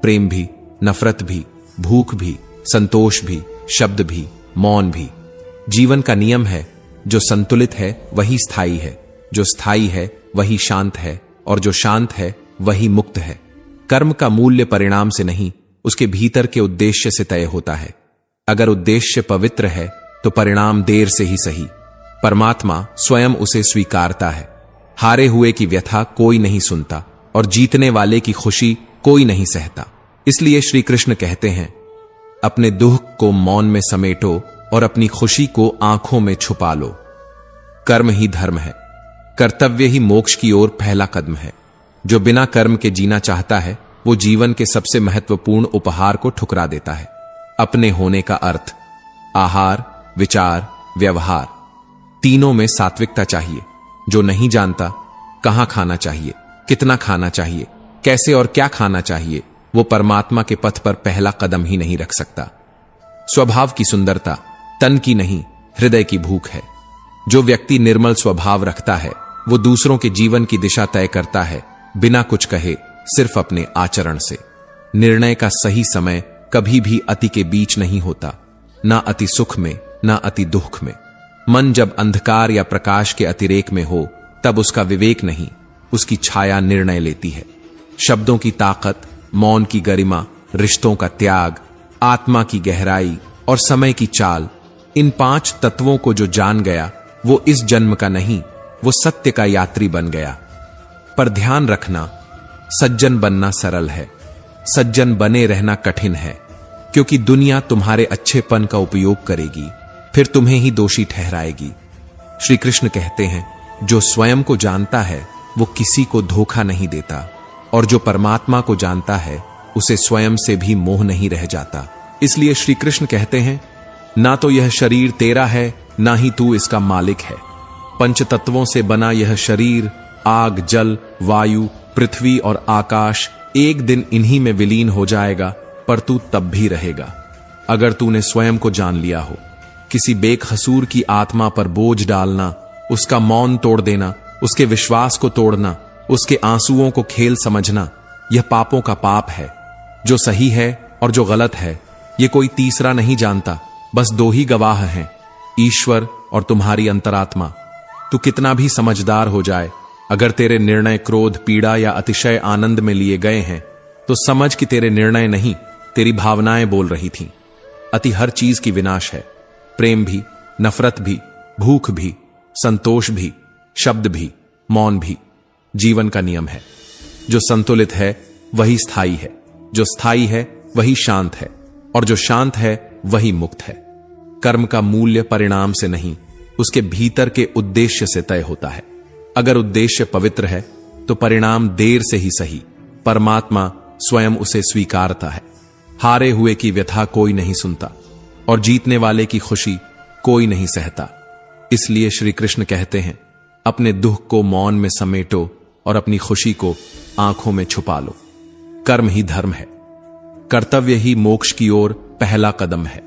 प्रेम भी, नफरत भी, भूख भी, संतोष भी, शब्द भी, मौन भी। जीवन का नियम है, जो संतुलित है वही स्थायी है, जो स्थायी है वही शांत है, और जो शांत है वही मुक्त है। कर्म का मूल्य परिणाम से नहीं, उसके भीतर के उद्देश्य से तय होता है। अगर उद्देश्य पवित्र है तो परिणाम देर से ही सही। परमात्मा स्वयं उसे स्वीकारता है। हारे हुए की व्यथा कोई नहीं सुनता और जीतने वाले की खुशी कोई नहीं सहता। इसलिए श्री कृष्ण कहते हैं, अपने दुख को मौन में समेटो और अपनी खुशी को आंखों में छुपा लो। कर्म ही धर्म है, कर्तव्य ही मोक्ष की ओर पहला कदम है। जो बिना कर्म के जीना चाहता है, वो जीवन के सबसे महत्वपूर्ण उपहार को ठुकरा देता है। अपने होने का अर्थ, आहार, विचार, व्यवहार, तीनों में सात्विकता चाहिए। जो नहीं जानता कहां खाना चाहिए, कितना खाना चाहिए, कैसे और क्या खाना चाहिए, वो परमात्मा के पथ पर पहला कदम ही नहीं रख सकता। स्वभाव की सुंदरता तन की नहीं, हृदय की भूख है। जो व्यक्ति निर्मल स्वभाव रखता है, वो दूसरों के जीवन की दिशा तय करता है, बिना कुछ कहे, सिर्फ अपने आचरण से। निर्णय का सही समय कभी भी अति के बीच नहीं होता, ना अति सुख में, ना अति दुख में। मन जब अंधकार या प्रकाश के अतिरेक में हो, तब उसका विवेक नहीं, उसकी छाया निर्णय लेती है। शब्दों की ताकत, मौन की गरिमा, रिश्तों का त्याग, आत्मा की गहराई और समय की चाल, इन 5 तत्वों को जो जान गया, वो इस जन्म का नहीं, वो सत्य का यात्री बन गया। पर ध्यान रखना, सज्जन बनना सरल है, सज्जन बने रहना कठिन है, क्योंकि दुनिया तुम्हारे अच्छेपन का उपयोग करेगी, फिर तुम्हें ही दोषी ठहराएगी। श्री कृष्ण कहते हैं, जो स्वयं को जानता है वो किसी को धोखा नहीं देता, और जो परमात्मा को जानता है उसे स्वयं से भी मोह नहीं रह जाता। इसलिए श्री कृष्ण कहते हैं, ना तो यह शरीर तेरा है, ना ही तू इसका मालिक है। पंच तत्वों से बना यह शरीर, आग, जल, वायु, पृथ्वी और आकाश, एक दिन इन्हीं में विलीन हो जाएगा, पर तू तब भी रहेगा। अगर तूने स्वयं को जान लिया हो। किसी बेकसूर की आत्मा पर बोझ डालना, उसका मौन तोड़ देना, उसके विश्वास को तोड़ना, उसके आंसुओं को खेल समझना, यह पापों का पाप है। जो सही है और जो गलत है, यह कोई तीसरा नहीं जानता, बस दो ही गवाह हैं, ईश्वर और तुम्हारी अंतरात्मा। तू कितना भी समझदार हो जाए, अगर तेरे निर्णय क्रोध, पीड़ा या अतिशय आनंद में लिए गए हैं, तो समझ कि तेरे निर्णय नहीं, तेरी भावनाएं बोल रही थीं। अति हर चीज की विनाश है, प्रेम भी, नफरत भी, भूख भी, संतोष भी, शब्द भी, मौन भी। जीवन का नियम है, जो संतुलित है वही स्थायी है, जो स्थायी है वही शांत है, और जो शांत है वही मुक्त है। कर्म का मूल्य परिणाम से नहीं, उसके भीतर के उद्देश्य से तय होता है। अगर उद्देश्य पवित्र है तो परिणाम देर से ही सही, परमात्मा स्वयं उसे स्वीकारता है। हारे हुए की व्यथा कोई नहीं सुनता और जीतने वाले की खुशी कोई नहीं सहता। इसलिए श्री कृष्ण कहते हैं, अपने दुख को मौन में समेटो और अपनी खुशी को आंखों में छुपा लो। कर्म ही धर्म है, कर्तव्य ही मोक्ष की ओर पहला कदम है।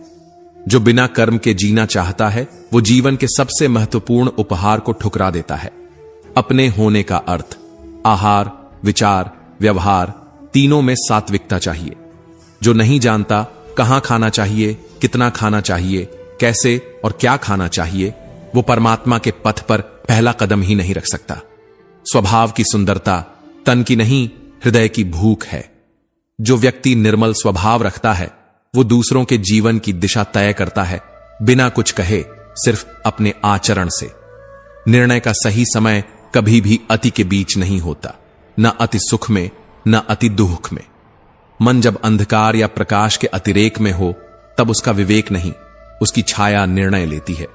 जो बिना कर्म के जीना चाहता है, वो जीवन के सबसे महत्वपूर्ण उपहार को ठुकरा देता है। अपने होने का अर्थ, आहार, विचार, व्यवहार, तीनों में सात्विकता चाहिए। जो नहीं जानता कहां खाना चाहिए, कितना खाना चाहिए, कैसे और क्या खाना चाहिए, वो परमात्मा के पथ पर पहला कदम ही नहीं रख सकता। स्वभाव की सुंदरता तन की नहीं, हृदय की भूख है। जो व्यक्ति निर्मल स्वभाव रखता है, वो दूसरों के जीवन की दिशा तय करता है, बिना कुछ कहे, सिर्फ अपने आचरण से। निर्णय का सही समय कभी भी अति के बीच नहीं होता, न अति सुख में, न अति दुख में। मन जब अंधकार या प्रकाश के अतिरेक में हो, तब उसका विवेक नहीं, उसकी छाया निर्णय लेती है।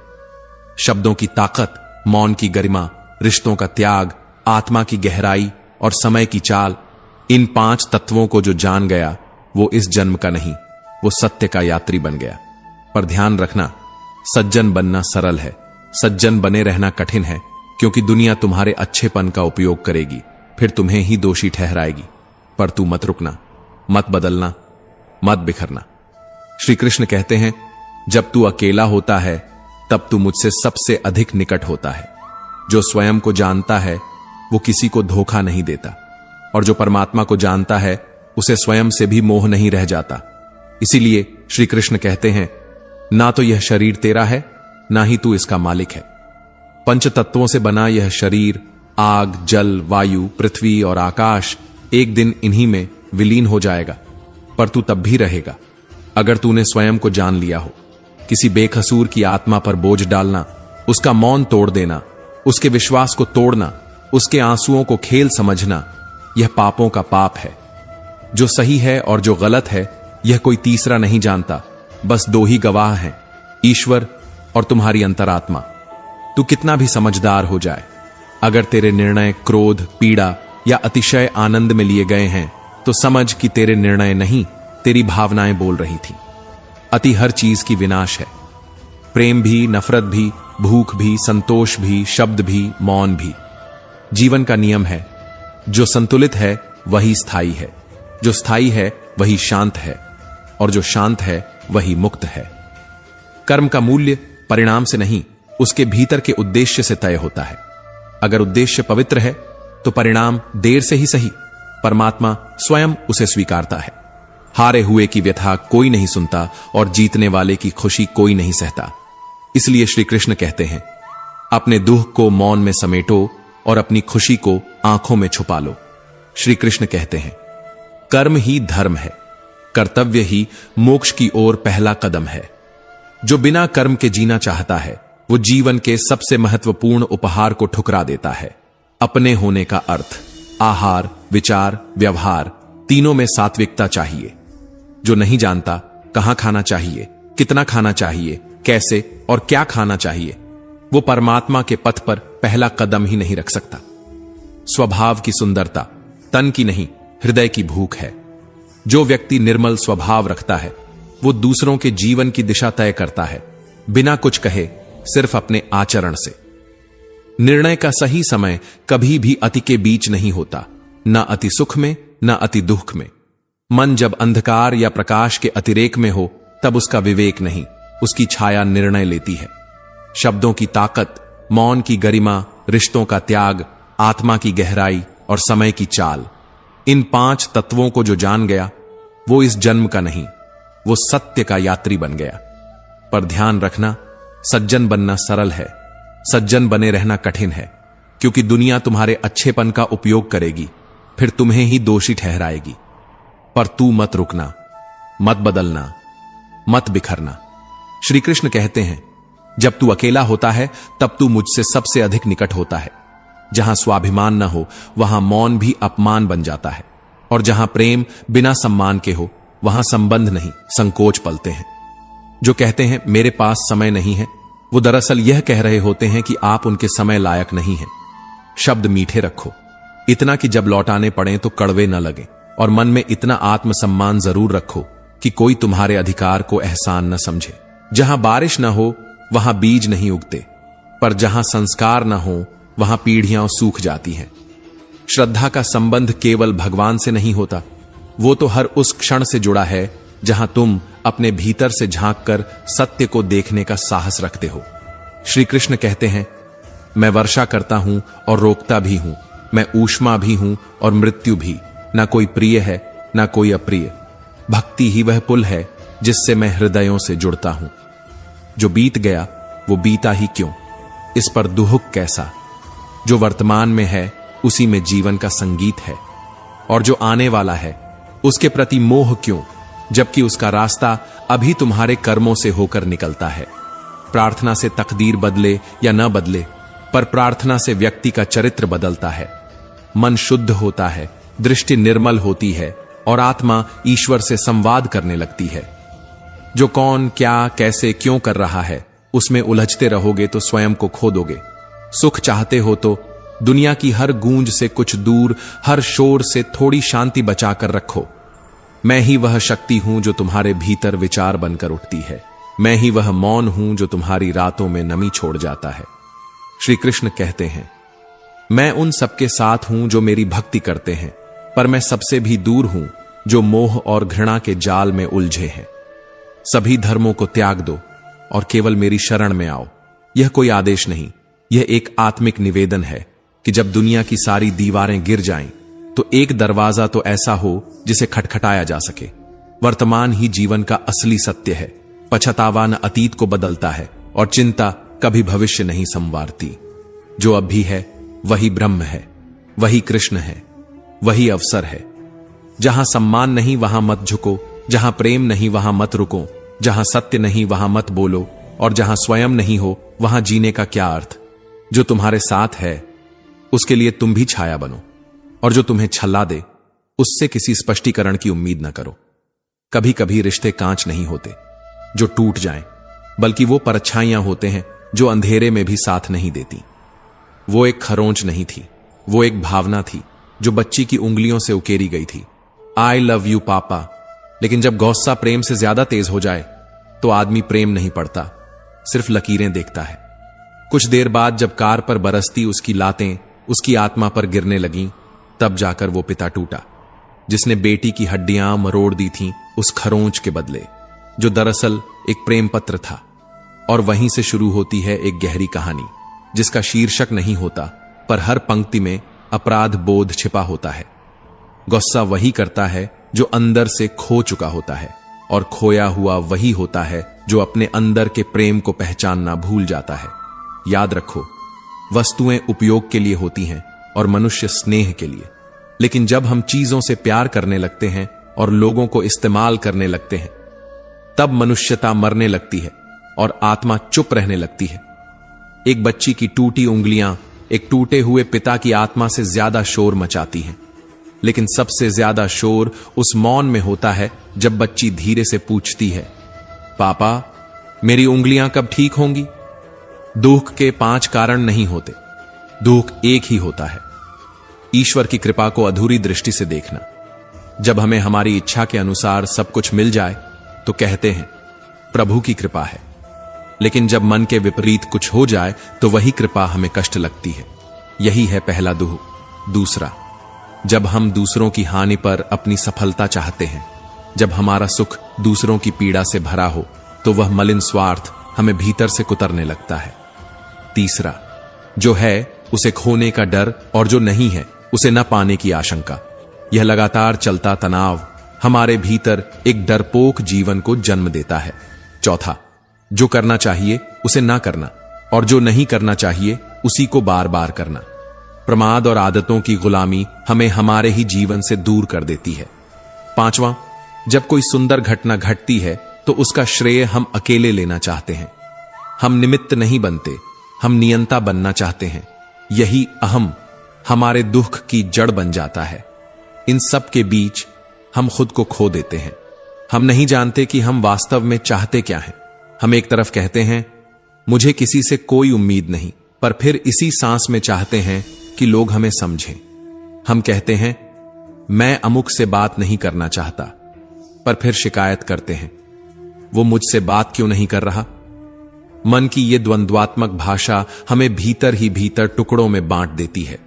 शब्दों की ताकत, मौन की गरिमा, रिश्तों का त्याग, आत्मा की गहराई और समय की चाल, इन 5 तत्वों को जो जान गया, वो इस जन्म का नहीं, वो सत्य का यात्री बन गया। पर ध्यान रखना, सज्जन बनना सरल है, सज्जन बने रहना कठिन है, क्योंकि दुनिया तुम्हारे अच्छेपन का उपयोग करेगी, फिर तुम्हें ही दोषी ठहराएगी। पर तू मत रुकना, मत बदलना, मत बिखरना। श्री कृष्ण कहते हैं, जब तू अकेला होता है तब तू मुझसे सबसे अधिक निकट होता है। जो स्वयं को जानता है वो किसी को धोखा नहीं देता, और जो परमात्मा को जानता है उसे स्वयं से भी मोह नहीं रह जाता। इसीलिए श्री कृष्ण कहते हैं, ना तो यह शरीर तेरा है, ना ही तू इसका मालिक है। पंच तत्वों से बना यह शरीर, आग, जल, वायु, पृथ्वी और आकाश, एक दिन इन्हीं में विलीन हो जाएगा, पर तू तब भी रहेगा अगर तूने स्वयं को जान लिया हो। किसी बेकसूर की आत्मा पर बोझ डालना, उसका मौन तोड़ देना, उसके विश्वास को तोड़ना, उसके आंसुओं को खेल समझना, यह पापों का पाप है। जो सही है और जो गलत है यह कोई तीसरा नहीं जानता, बस दो ही गवाह हैं, ईश्वर और तुम्हारी अंतरात्मा। तू कितना भी समझदार हो जाए, अगर तेरे निर्णय क्रोध, पीड़ा या अतिशय आनंद में लिए गए हैं तो समझ कि तेरे निर्णय नहीं, तेरी भावनाएं बोल रही थी। अति हर चीज की विनाश है, प्रेम भी, नफरत भी, भूख भी, संतोष भी, शब्द भी, मौन भी। जीवन का नियम है, जो संतुलित है वही स्थायी है, जो स्थायी है वही शांत है, और जो शांत है वही मुक्त है। कर्म का मूल्य परिणाम से नहीं, उसके भीतर के उद्देश्य से तय होता है। अगर उद्देश्य पवित्र है तो परिणाम देर से ही सही, परमात्मा स्वयं उसे स्वीकारता है। हारे हुए की व्यथा कोई नहीं सुनता और जीतने वाले की खुशी कोई नहीं सहता। इसलिए श्री कृष्ण कहते हैं, अपने दुख को मौन में समेटो और अपनी खुशी को आंखों में छुपा लो। श्री कृष्ण कहते हैं, कर्म ही धर्म है, कर्तव्य ही मोक्ष की ओर पहला कदम है। जो बिना कर्म के जीना चाहता है वो जीवन के सबसे महत्वपूर्ण उपहार को ठुकरा देता है, अपने होने का अर्थ। आहार, विचार, व्यवहार, तीनों में सात्विकता चाहिए। जो नहीं जानता कहां खाना चाहिए, कितना खाना चाहिए, कैसे और क्या खाना चाहिए, वो परमात्मा के पथ पर पहला कदम ही नहीं रख सकता। स्वभाव की सुंदरता तन की नहीं, हृदय की भूख है। जो व्यक्ति निर्मल स्वभाव रखता है वो दूसरों के जीवन की दिशा तय करता है, बिना कुछ कहे, सिर्फ अपने आचरण से। निर्णय का सही समय कभी भी अति के बीच नहीं होता, न अति सुख में न अति दुख में। मन जब अंधकार या प्रकाश के अतिरेक में हो तब उसका विवेक नहीं, उसकी छाया निर्णय लेती है। शब्दों की ताकत, मौन की गरिमा, रिश्तों का त्याग, आत्मा की गहराई और समय की चाल, इन 5 तत्वों को जो जान गया वो इस जन्म का नहीं, वो सत्य का यात्री बन गया। पर ध्यान रखना, सज्जन बनना सरल है, सज्जन बने रहना कठिन है, क्योंकि दुनिया तुम्हारे अच्छेपन का उपयोग करेगी, फिर तुम्हें ही दोषी ठहराएगी। पर तू मत रुकना, मत बदलना, मत बिखरना। श्री कृष्ण कहते हैं, जब तू अकेला होता है तब तू मुझसे सबसे अधिक निकट होता है। जहां स्वाभिमान न हो वहां मौन भी अपमान बन जाता है, और जहां प्रेम बिना सम्मान के हो वहां संबंध नहीं, संकोच पलते हैं। जो कहते हैं मेरे पास समय नहीं है, वो दरअसल यह कह रहे होते हैं कि आप उनके समय लायक नहीं हैं। शब्द मीठे रखो, इतना कि जब लौटाने पड़े तो कड़वे न लगे, और मन में इतना आत्मसम्मान जरूर रखो कि कोई तुम्हारे अधिकार को एहसान न समझे। जहां बारिश न हो वहां बीज नहीं उगते, पर जहां संस्कार न हो वहां पीढ़ियां सूख जाती हैं। श्रद्धा का संबंध केवल भगवान से नहीं होता, वो तो हर उस क्षण से जुड़ा है जहां तुम अपने भीतर से झांककर सत्य को देखने का साहस रखते हो। श्री कृष्ण कहते हैं, मैं वर्षा करता हूं और रोकता भी हूं, मैं ऊष्मा भी हूं और मृत्यु भी, ना कोई प्रिय है ना कोई अप्रिय। भक्ति ही वह पुल है जिससे मैं हृदयों से जुड़ता हूं। जो बीत गया वो बीता ही क्यों, इस पर दुहुक कैसा। जो वर्तमान में है उसी में जीवन का संगीत है, और जो आने वाला है उसके प्रति मोह क्यों, जबकि उसका रास्ता अभी तुम्हारे कर्मों से होकर निकलता है। प्रार्थना से तकदीर बदले या न बदले, पर प्रार्थना से व्यक्ति का चरित्र बदलता है। मन शुद्ध होता है, दृष्टि निर्मल होती है और आत्मा ईश्वर से संवाद करने लगती है। जो कौन, क्या, कैसे, क्यों कर रहा है उसमें उलझते रहोगे तो स्वयं को खो दोगे। सुख चाहते हो तो दुनिया की हर गूंज से कुछ दूर, हर शोर से थोड़ी शांति बचाकर रखो। मैं ही वह शक्ति हूं जो तुम्हारे भीतर विचार बनकर उठती है। मैं ही वह मौन हूं जो तुम्हारी रातों में नमी छोड़ जाता है। श्री कृष्ण कहते हैं, मैं उन सबके साथ हूं जो मेरी भक्ति करते हैं, पर मैं सबसे भी दूर हूं जो मोह और घृणा के जाल में उलझे हैं। सभी धर्मों को त्याग दो और केवल मेरी शरण में आओ। यह कोई आदेश नहीं, यह एक आत्मिक निवेदन है कि जब दुनिया की सारी दीवारें गिर जाएं, तो एक दरवाजा तो ऐसा हो जिसे खटखटाया जा सके। वर्तमान ही जीवन का असली सत्य है। पछतावा न अतीत को बदलता है और चिंता कभी भविष्य नहीं संवारती। जो अब भी है वही ब्रह्म है, वही कृष्ण है, वही अवसर है। जहां सम्मान नहीं वहां मत झुको, जहां प्रेम नहीं वहां मत रुको, जहां सत्य नहीं वहां मत बोलो, और जहां स्वयं नहीं हो वहां जीने का क्या अर्थ। जो तुम्हारे साथ है उसके लिए तुम भी छाया बनो, और जो तुम्हें छल्ला दे उससे किसी स्पष्टीकरण की उम्मीद न करो। कभी कभी रिश्ते कांच नहीं होते जो टूट जाएं, बल्कि वो परछाइयां होते हैं जो अंधेरे में भी साथ नहीं देती। वो एक खरोंच नहीं थी, वो एक भावना थी जो बच्ची की उंगलियों से उकेरी गई थी। आई लव यू पापा। लेकिन जब गुस्सा प्रेम से ज्यादा तेज हो जाए तो आदमी प्रेम नहीं पढ़ता, सिर्फ लकीरें देखता है। कुछ देर बाद जब कार पर बरसती उसकी लातें उसकी आत्मा पर गिरने लगीं, तब जाकर वो पिता टूटा जिसने बेटी की हड्डियां मरोड़ दी थीं उस खरोंच के बदले, जो दरअसल एक प्रेम पत्र था। और वहीं से शुरू होती है एक गहरी कहानी जिसका शीर्षक नहीं होता, पर हर पंक्ति में अपराध बोध छिपा होता है। गुस्सा वही करता है जो अंदर से खो चुका होता है, और खोया हुआ वही होता है जो अपने अंदर के प्रेम को पहचानना भूल जाता है। याद रखो, वस्तुएं उपयोग के लिए होती हैं और मनुष्य स्नेह के लिए। लेकिन जब हम चीजों से प्यार करने लगते हैं और लोगों को इस्तेमाल करने लगते हैं, तब मनुष्यता मरने लगती है और आत्मा चुप रहने लगती है। एक बच्ची की टूटी उंगलियां एक टूटे हुए पिता की आत्मा से ज्यादा शोर मचाती हैं। लेकिन सबसे ज्यादा शोर उस मौन में होता है जब बच्ची धीरे से पूछती है, पापा मेरी उंगलियां कब ठीक होंगी? दुख के 5 कारण नहीं होते, दुख एक ही होता है। ईश्वर की कृपा को अधूरी दृष्टि से देखना। जब हमें हमारी इच्छा के अनुसार सब कुछ मिल जाए तो कहते हैं प्रभु की कृपा है। लेकिन जब मन के विपरीत कुछ हो जाए तो वही कृपा हमें कष्ट लगती है। यही है पहला दुह। दूसरा, जब हम दूसरों की हानि पर अपनी सफलता चाहते हैं, जब हमारा सुख दूसरों की पीड़ा से भरा हो, तो वह मलिन स्वार्थ हमें भीतर से कुतरने लगता है। तीसरा, जो है उसे खोने का डर, और जो नहीं है उसे न पाने की आशंका। यह लगातार चलता तनाव हमारे भीतर एक डरपोक जीवन को जन्म देता है। चौथा, जो करना चाहिए उसे ना करना, और जो नहीं करना चाहिए उसी को बार बार करना। प्रमाद और आदतों की गुलामी हमें हमारे ही जीवन से दूर कर देती है। पांचवां, जब कोई सुंदर घटना घटती है तो उसका श्रेय हम अकेले लेना चाहते हैं। हम निमित्त नहीं बनते, हम नियंता बनना चाहते हैं। यही अहम हमारे दुख की जड़ बन जाता है। इन सब के बीच हम खुद को खो देते हैं। हम नहीं जानते कि हम वास्तव में चाहते क्या हैं। हम एक तरफ कहते हैं मुझे किसी से कोई उम्मीद नहीं, पर फिर इसी सांस में चाहते हैं कि लोग हमें समझें। हम कहते हैं मैं अमुक से बात नहीं करना चाहता, पर फिर शिकायत करते हैं वो मुझसे बात क्यों नहीं कर रहा। मन की ये द्वंद्वात्मक भाषा हमें भीतर ही भीतर टुकड़ों में बांट देती है।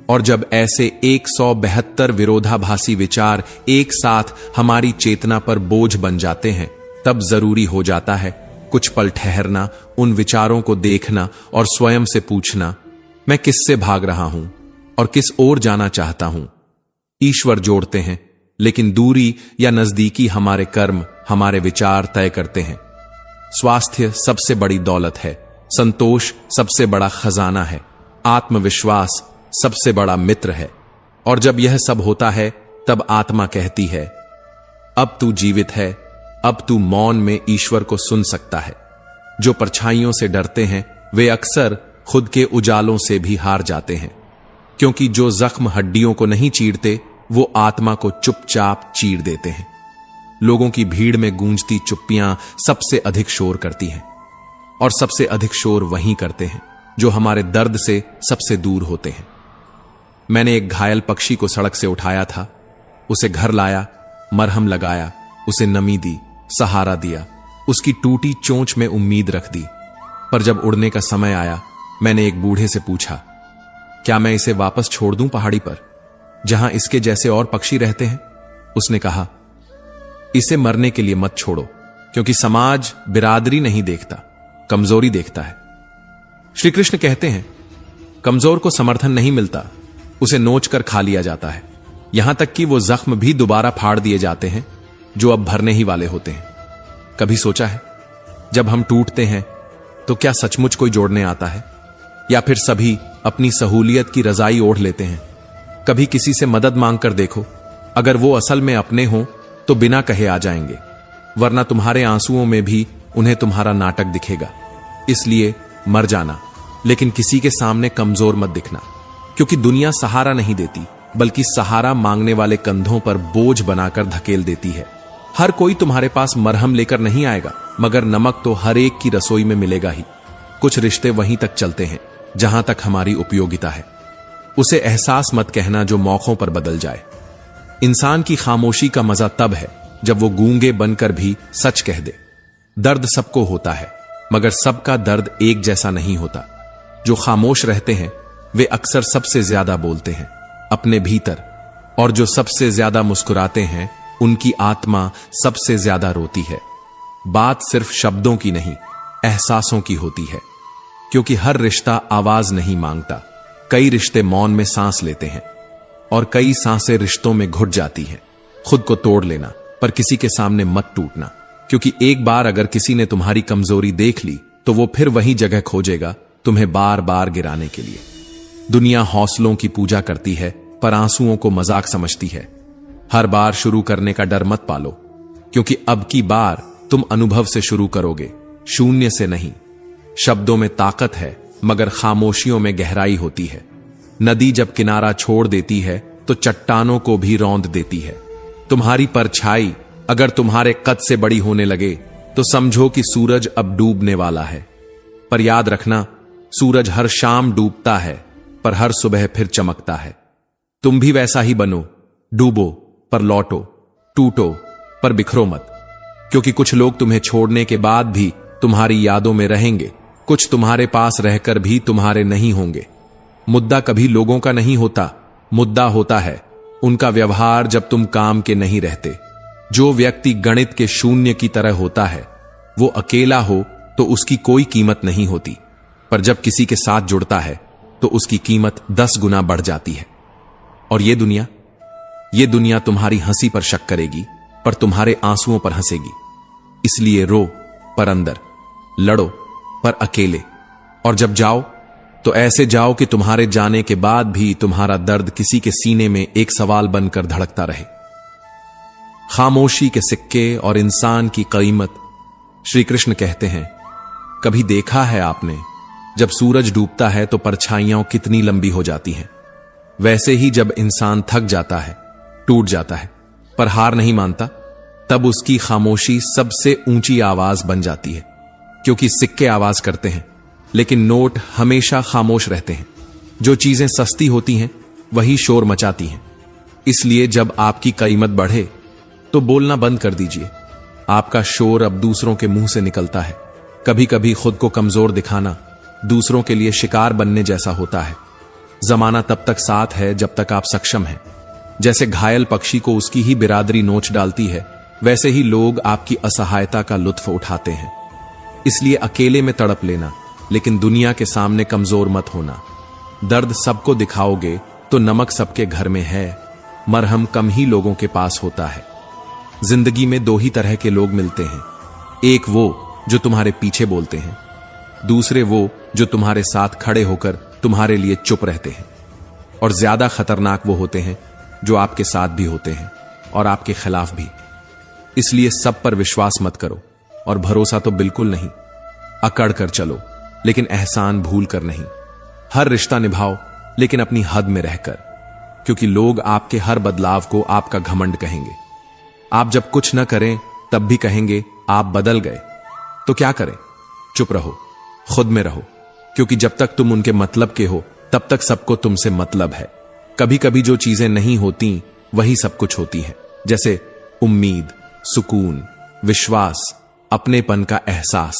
और जब ऐसे 172 विरोधाभासी विचार एक साथ हमारी चेतना पर बोझ बन जाते हैं, तब जरूरी हो जाता है कुछ पल ठहरना, उन विचारों को देखना और स्वयं से पूछना, मैं किससे भाग रहा हूं और किस ओर जाना चाहता हूं। ईश्वर जोड़ते हैं, लेकिन दूरी या नजदीकी हमारे कर्म, हमारे विचार तय करते हैं। स्वास्थ्य सबसे बड़ी दौलत है, संतोष सबसे बड़ा खजाना है, आत्मविश्वास सबसे बड़ा मित्र है। और जब यह सब होता है तब आत्मा कहती है अब तू जीवित है, अब तू मौन में ईश्वर को सुन सकता है। जो परछाइयों से डरते हैं वे अक्सर खुद के उजालों से भी हार जाते हैं, क्योंकि जो जख्म हड्डियों को नहीं चीरते वो आत्मा को चुपचाप चीर देते हैं। लोगों की भीड़ में गूंजती चुप्पियां सबसे अधिक शोर करती हैं, और सबसे अधिक शोर वहीं करते हैं जो हमारे दर्द से सबसे दूर होते हैं। मैंने एक घायल पक्षी को सड़क से उठाया था, उसे घर लाया, मरहम लगाया, उसे नमी दी, सहारा दिया, उसकी टूटी चोंच में उम्मीद रख दी। पर जब उड़ने का समय आया, मैंने एक बूढ़े से पूछा, क्या मैं इसे वापस छोड़ दूं पहाड़ी पर, जहां इसके जैसे और पक्षी रहते हैं? उसने कहा, इसे मरने के लिए मत छोड़ो, क्योंकि समाज बिरादरी नहीं देखता, कमजोरी देखता है। श्री कृष्ण कहते हैं, कमजोर को समर्थन नहीं मिलता, उसे नोच कर खा लिया जाता है। यहां तक कि वो जख्म भी दोबारा फाड़ दिए जाते हैं जो अब भरने ही वाले होते हैं। कभी सोचा है, जब हम टूटते हैं तो क्या सचमुच कोई जोड़ने आता है, या फिर सभी अपनी सहूलियत की रजाई ओढ़ लेते हैं? कभी किसी से मदद मांग कर देखो, अगर वो असल में अपने हों तो बिना कहे आ जाएंगे, वरना तुम्हारे आंसुओं में भी उन्हें तुम्हारा नाटक दिखेगा। इसलिए मर जाना, लेकिन किसी के सामने कमजोर मत दिखना, क्योंकि दुनिया सहारा नहीं देती, बल्कि सहारा मांगने वाले कंधों पर बोझ बनाकर धकेल देती है। हर कोई तुम्हारे पास मरहम लेकर नहीं आएगा, मगर नमक तो हर एक की रसोई में मिलेगा ही। कुछ रिश्ते वहीं तक चलते हैं जहां तक हमारी उपयोगिता है। उसे एहसास मत कहना जो मौकों पर बदल जाए। इंसान की खामोशी का मजा तब है जब वो गूंगे बनकर भी सच कह दे। दर्द सबको होता है, मगर सबका दर्द एक जैसा नहीं होता। जो खामोश रहते हैं वे अक्सर सबसे ज्यादा बोलते हैं अपने भीतर, और जो सबसे ज्यादा मुस्कुराते हैं उनकी आत्मा सबसे ज्यादा रोती है। बात सिर्फ शब्दों की नहीं, एहसासों की होती है, क्योंकि हर रिश्ता आवाज नहीं मांगता। कई रिश्ते मौन में सांस लेते हैं, और कई सांसें रिश्तों में घुट जाती हैं। खुद को तोड़ लेना, पर किसी के सामने मत टूटना, क्योंकि एक बार अगर किसी ने तुम्हारी कमजोरी देख ली तो वो फिर वही जगह खोजेगा तुम्हें बार बार गिराने के लिए। दुनिया हौसलों की पूजा करती है, पर आंसुओं को मजाक समझती है। हर बार शुरू करने का डर मत पालो, क्योंकि अब की बार तुम अनुभव से शुरू करोगे, शून्य से नहीं। शब्दों में ताकत है, मगर खामोशियों में गहराई होती है। नदी जब किनारा छोड़ देती है तो चट्टानों को भी रौंद देती है। तुम्हारी परछाई अगर तुम्हारे कद से बड़ी होने लगे तो समझो कि सूरज अब डूबने वाला है। पर याद रखना, सूरज हर शाम डूबता है, पर हर सुबह फिर चमकता है। तुम भी वैसा ही बनो, डूबो पर लौटो, टूटो पर बिखरो मत, क्योंकि कुछ लोग तुम्हें छोड़ने के बाद भी तुम्हारी यादों में रहेंगे, कुछ तुम्हारे पास रहकर भी तुम्हारे नहीं होंगे। मुद्दा कभी लोगों का नहीं होता, मुद्दा होता है उनका व्यवहार जब तुम काम के नहीं रहते। जो व्यक्ति गणित के शून्य की तरह होता है, वो अकेला हो तो उसकी कोई कीमत नहीं होती, पर जब किसी के साथ जुड़ता है तो उसकी कीमत 10 गुना बढ़ जाती है। और ये दुनिया तुम्हारी हंसी पर शक करेगी, पर तुम्हारे आंसुओं पर हंसेगी। इसलिए रो पर अंदर, लड़ो पर अकेले, और जब जाओ तो ऐसे जाओ कि तुम्हारे जाने के बाद भी तुम्हारा दर्द किसी के सीने में एक सवाल बनकर धड़कता रहे। खामोशी के सिक्के और इंसान की कीमत। श्री कृष्ण कहते हैं, कभी देखा है आपने, जब सूरज डूबता है तो परछाइयां कितनी लंबी हो जाती हैं। वैसे ही जब इंसान थक जाता है, टूट जाता है, पर हार नहीं मानता, तब उसकी खामोशी सबसे ऊंची आवाज बन जाती है। क्योंकि सिक्के आवाज करते हैं, लेकिन नोट हमेशा खामोश रहते हैं। जो चीजें सस्ती होती हैं वही शोर मचाती हैं। इसलिए जब आपकी कीमत बढ़े तो बोलना बंद कर दीजिए। आपका शोर अब दूसरों के मुंह से निकलता है। कभी कभी खुद को कमजोर दिखाना दूसरों के लिए शिकार बनने जैसा होता है। जमाना तब तक साथ है जब तक आप सक्षम हैं। जैसे घायल पक्षी को उसकी ही बिरादरी नोच डालती है, वैसे ही लोग आपकी असहायता का लुत्फ उठाते हैं। इसलिए अकेले में तड़प लेना, लेकिन दुनिया के सामने कमजोर मत होना। दर्द सबको दिखाओगे तो नमक सबके घर में है, मरहम कम ही लोगों के पास होता है। जिंदगी में 2 ही तरह के लोग मिलते हैं, एक वो जो तुम्हारे पीछे बोलते हैं, दूसरे वो जो तुम्हारे साथ खड़े होकर तुम्हारे लिए चुप रहते हैं। और ज्यादा खतरनाक वो होते हैं जो आपके साथ भी होते हैं और आपके खिलाफ भी। इसलिए सब पर विश्वास मत करो, और भरोसा तो बिल्कुल नहीं। अकड़ कर चलो, लेकिन एहसान भूल कर नहीं। हर रिश्ता निभाओ, लेकिन अपनी हद में रहकर, क्योंकि लोग आपके हर बदलाव को आपका घमंड कहेंगे। आप जब कुछ न करें तब भी कहेंगे आप बदल गए। तो क्या करें? चुप रहो, खुद में रहो, क्योंकि जब तक तुम उनके मतलब के हो तब तक सबको तुमसे मतलब है। कभी कभी जो चीजें नहीं होती वही सब कुछ होती है। जैसे उम्मीद, सुकून, विश्वास, अपनेपन का एहसास,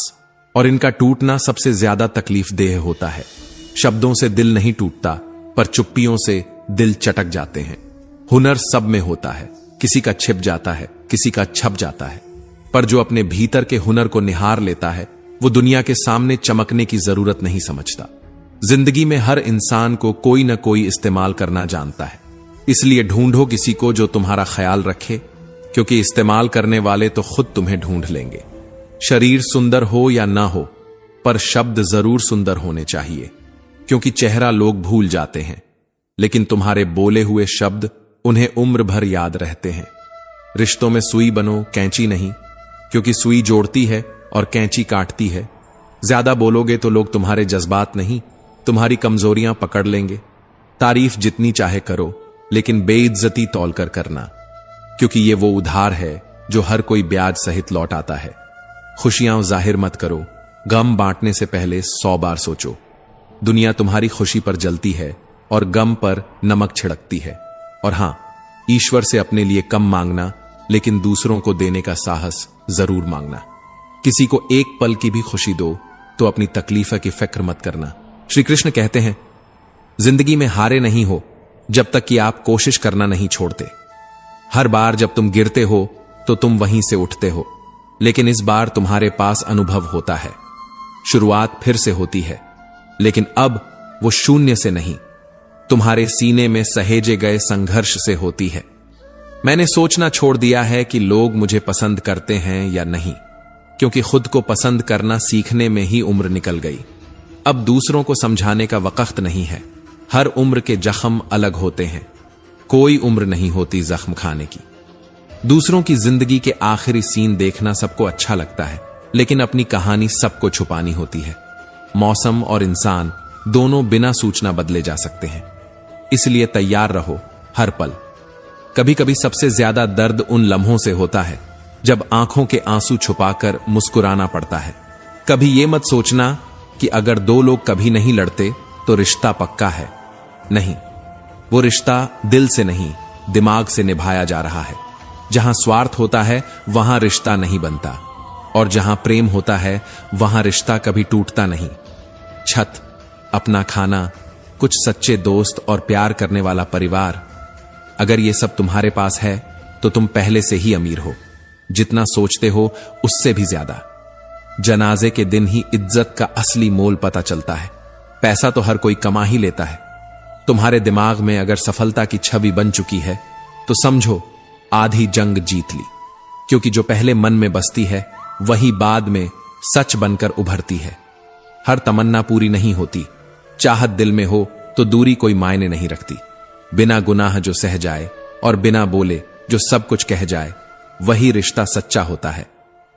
और इनका टूटना सबसे ज्यादा तकलीफदेह होता है। शब्दों से दिल नहीं टूटता, पर चुप्पियों से दिल चटक जाते हैं। हुनर सब में होता है, किसी का छिप जाता है, किसी का छप जाता है, पर जो अपने भीतर के हुनर को निहार लेता है वो दुनिया के सामने चमकने की जरूरत नहीं समझता। जिंदगी में हर इंसान को कोई ना कोई इस्तेमाल करना जानता है, इसलिए ढूंढो किसी को जो तुम्हारा ख्याल रखे, क्योंकि इस्तेमाल करने वाले तो खुद तुम्हें ढूंढ लेंगे। शरीर सुंदर हो या ना हो, पर शब्द जरूर सुंदर होने चाहिए, क्योंकि चेहरा लोग भूल जाते हैं, लेकिन तुम्हारे बोले हुए शब्द उन्हें उम्र भर याद रहते हैं। रिश्तों में सुई बनो, कैंची नहीं, क्योंकि सुई जोड़ती है और कैंची काटती है। ज्यादा बोलोगे तो लोग तुम्हारे जज्बात नहीं, तुम्हारी कमजोरियां पकड़ लेंगे। तारीफ जितनी चाहे करो, लेकिन बेइज्जती तौल कर करना, क्योंकि ये वो उधार है जो हर कोई ब्याज सहित लौट आता है। खुशियां जाहिर मत करो, गम बांटने से पहले 100 बार सोचो। दुनिया तुम्हारी खुशी पर जलती है और गम पर नमक छिड़कती है। और हां, ईश्वर से अपने लिए कम मांगना, लेकिन दूसरों को देने का साहस जरूर मांगना। किसी को एक पल की भी खुशी दो तो अपनी तकलीफ की फिक्र मत करना। श्री कृष्ण कहते हैं, जिंदगी में हारे नहीं हो जब तक कि आप कोशिश करना नहीं छोड़ते। हर बार जब तुम गिरते हो तो तुम वहीं से उठते हो, लेकिन इस बार तुम्हारे पास अनुभव होता है। शुरुआत फिर से होती है, लेकिन अब वो शून्य से नहीं, तुम्हारे सीने में सहेजे गए संघर्ष से होती है। मैंने सोचना छोड़ दिया है कि लोग मुझे पसंद करते हैं या नहीं, क्योंकि खुद को पसंद करना सीखने में ही उम्र निकल गई। अब दूसरों को समझाने का वक्त नहीं है। हर उम्र के जख्म अलग होते हैं, कोई उम्र नहीं होती जख्म खाने की। दूसरों की जिंदगी के आखिरी सीन देखना सबको अच्छा लगता है, लेकिन अपनी कहानी सबको छुपानी होती है। मौसम और इंसान दोनों बिना सूचना बदले जा सकते हैं, इसलिए तैयार रहो हर पल। कभी कभी सबसे ज्यादा दर्द उन लम्हों से होता है जब आंखों के आंसू छुपाकर मुस्कुराना पड़ता है। कभी यह मत सोचना कि अगर 2 लोग कभी नहीं लड़ते तो रिश्ता पक्का है। नहीं, वो रिश्ता दिल से नहीं, दिमाग से निभाया जा रहा है। जहां स्वार्थ होता है वहां रिश्ता नहीं बनता, और जहां प्रेम होता है वहां रिश्ता कभी टूटता नहीं। छत, अपना खाना, कुछ सच्चे दोस्त और प्यार करने वाला परिवार, अगर ये सब तुम्हारे पास है तो तुम पहले से ही अमीर हो। जितना सोचते हो उससे भी ज्यादा। जनाजे के दिन ही इज्जत का असली मोल पता चलता है। पैसा तो हर कोई कमा ही लेता है। तुम्हारे दिमाग में अगर सफलता की छवि बन चुकी है तो समझो आधी जंग जीत ली, क्योंकि जो पहले मन में बसती है वही बाद में सच बनकर उभरती है। हर तमन्ना पूरी नहीं होती। चाहत दिल में हो तो दूरी कोई मायने नहीं रखती। बिना गुनाह जो सह जाए और बिना बोले जो सब कुछ कह जाए, वही रिश्ता सच्चा होता है।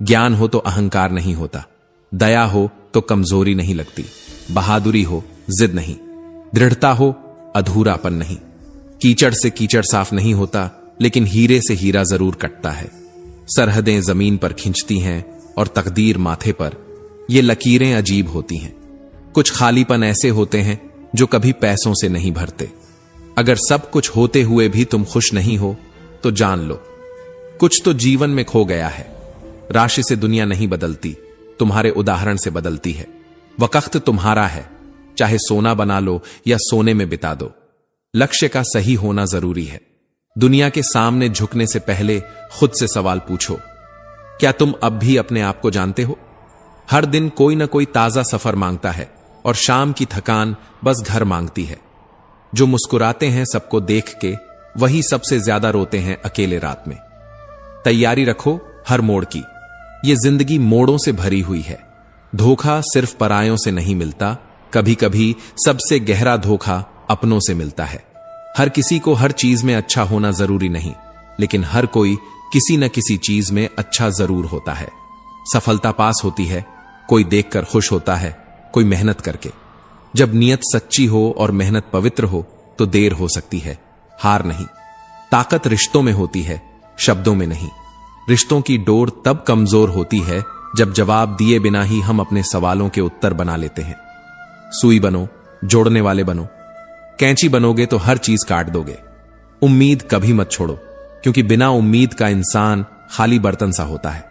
ज्ञान हो तो अहंकार नहीं होता, दया हो तो कमजोरी नहीं लगती, बहादुरी हो जिद नहीं, दृढ़ता हो अधूरापन नहीं। कीचड़ से कीचड़ साफ नहीं होता, लेकिन हीरे से हीरा जरूर कटता है। सरहदें जमीन पर खिंचती हैं और तकदीर माथे पर। ये लकीरें अजीब होती हैं। कुछ खालीपन ऐसे होते हैं जो कभी पैसों से नहीं भरते। अगर सब कुछ होते हुए भी तुम खुश नहीं हो तो जान लो कुछ तो जीवन में खो गया है। राशि से दुनिया नहीं बदलती, तुम्हारे उदाहरण से बदलती है। वक्त तुम्हारा है, चाहे सोना बना लो या सोने में बिता दो। लक्ष्य का सही होना जरूरी है। दुनिया के सामने झुकने से पहले खुद से सवाल पूछो, क्या तुम अब भी अपने आप को जानते हो? हर दिन कोई ना कोई ताजा सफर मांगता है और शाम की थकान बस घर मांगती है। जो मुस्कुराते हैं सबको देख के, वही सबसे ज्यादा रोते हैं अकेले रात में। तैयारी रखो हर मोड़ की। ये जिंदगी मोड़ों से भरी हुई है। धोखा सिर्फ परायों से नहीं मिलता, कभी कभी सबसे गहरा धोखा अपनों से मिलता है। हर किसी को हर चीज में अच्छा होना जरूरी नहीं, लेकिन हर कोई किसी न किसी चीज में अच्छा जरूर होता है। सफलता पास होती है, कोई देखकर खुश होता है, कोई मेहनत करके। जब नीयत सच्ची हो और मेहनत पवित्र हो तो देर हो सकती है, हार नहीं। ताकत रिश्तों में होती है, शब्दों में नहीं। रिश्तों की डोर तब कमजोर होती है जब जवाब दिए बिना ही हम अपने सवालों के उत्तर बना लेते हैं। सुई बनो, जोड़ने वाले बनो। कैंची बनोगे तो हर चीज काट दोगे। उम्मीद कभी मत छोड़ो, क्योंकि बिना उम्मीद का इंसान खाली बर्तन सा होता है।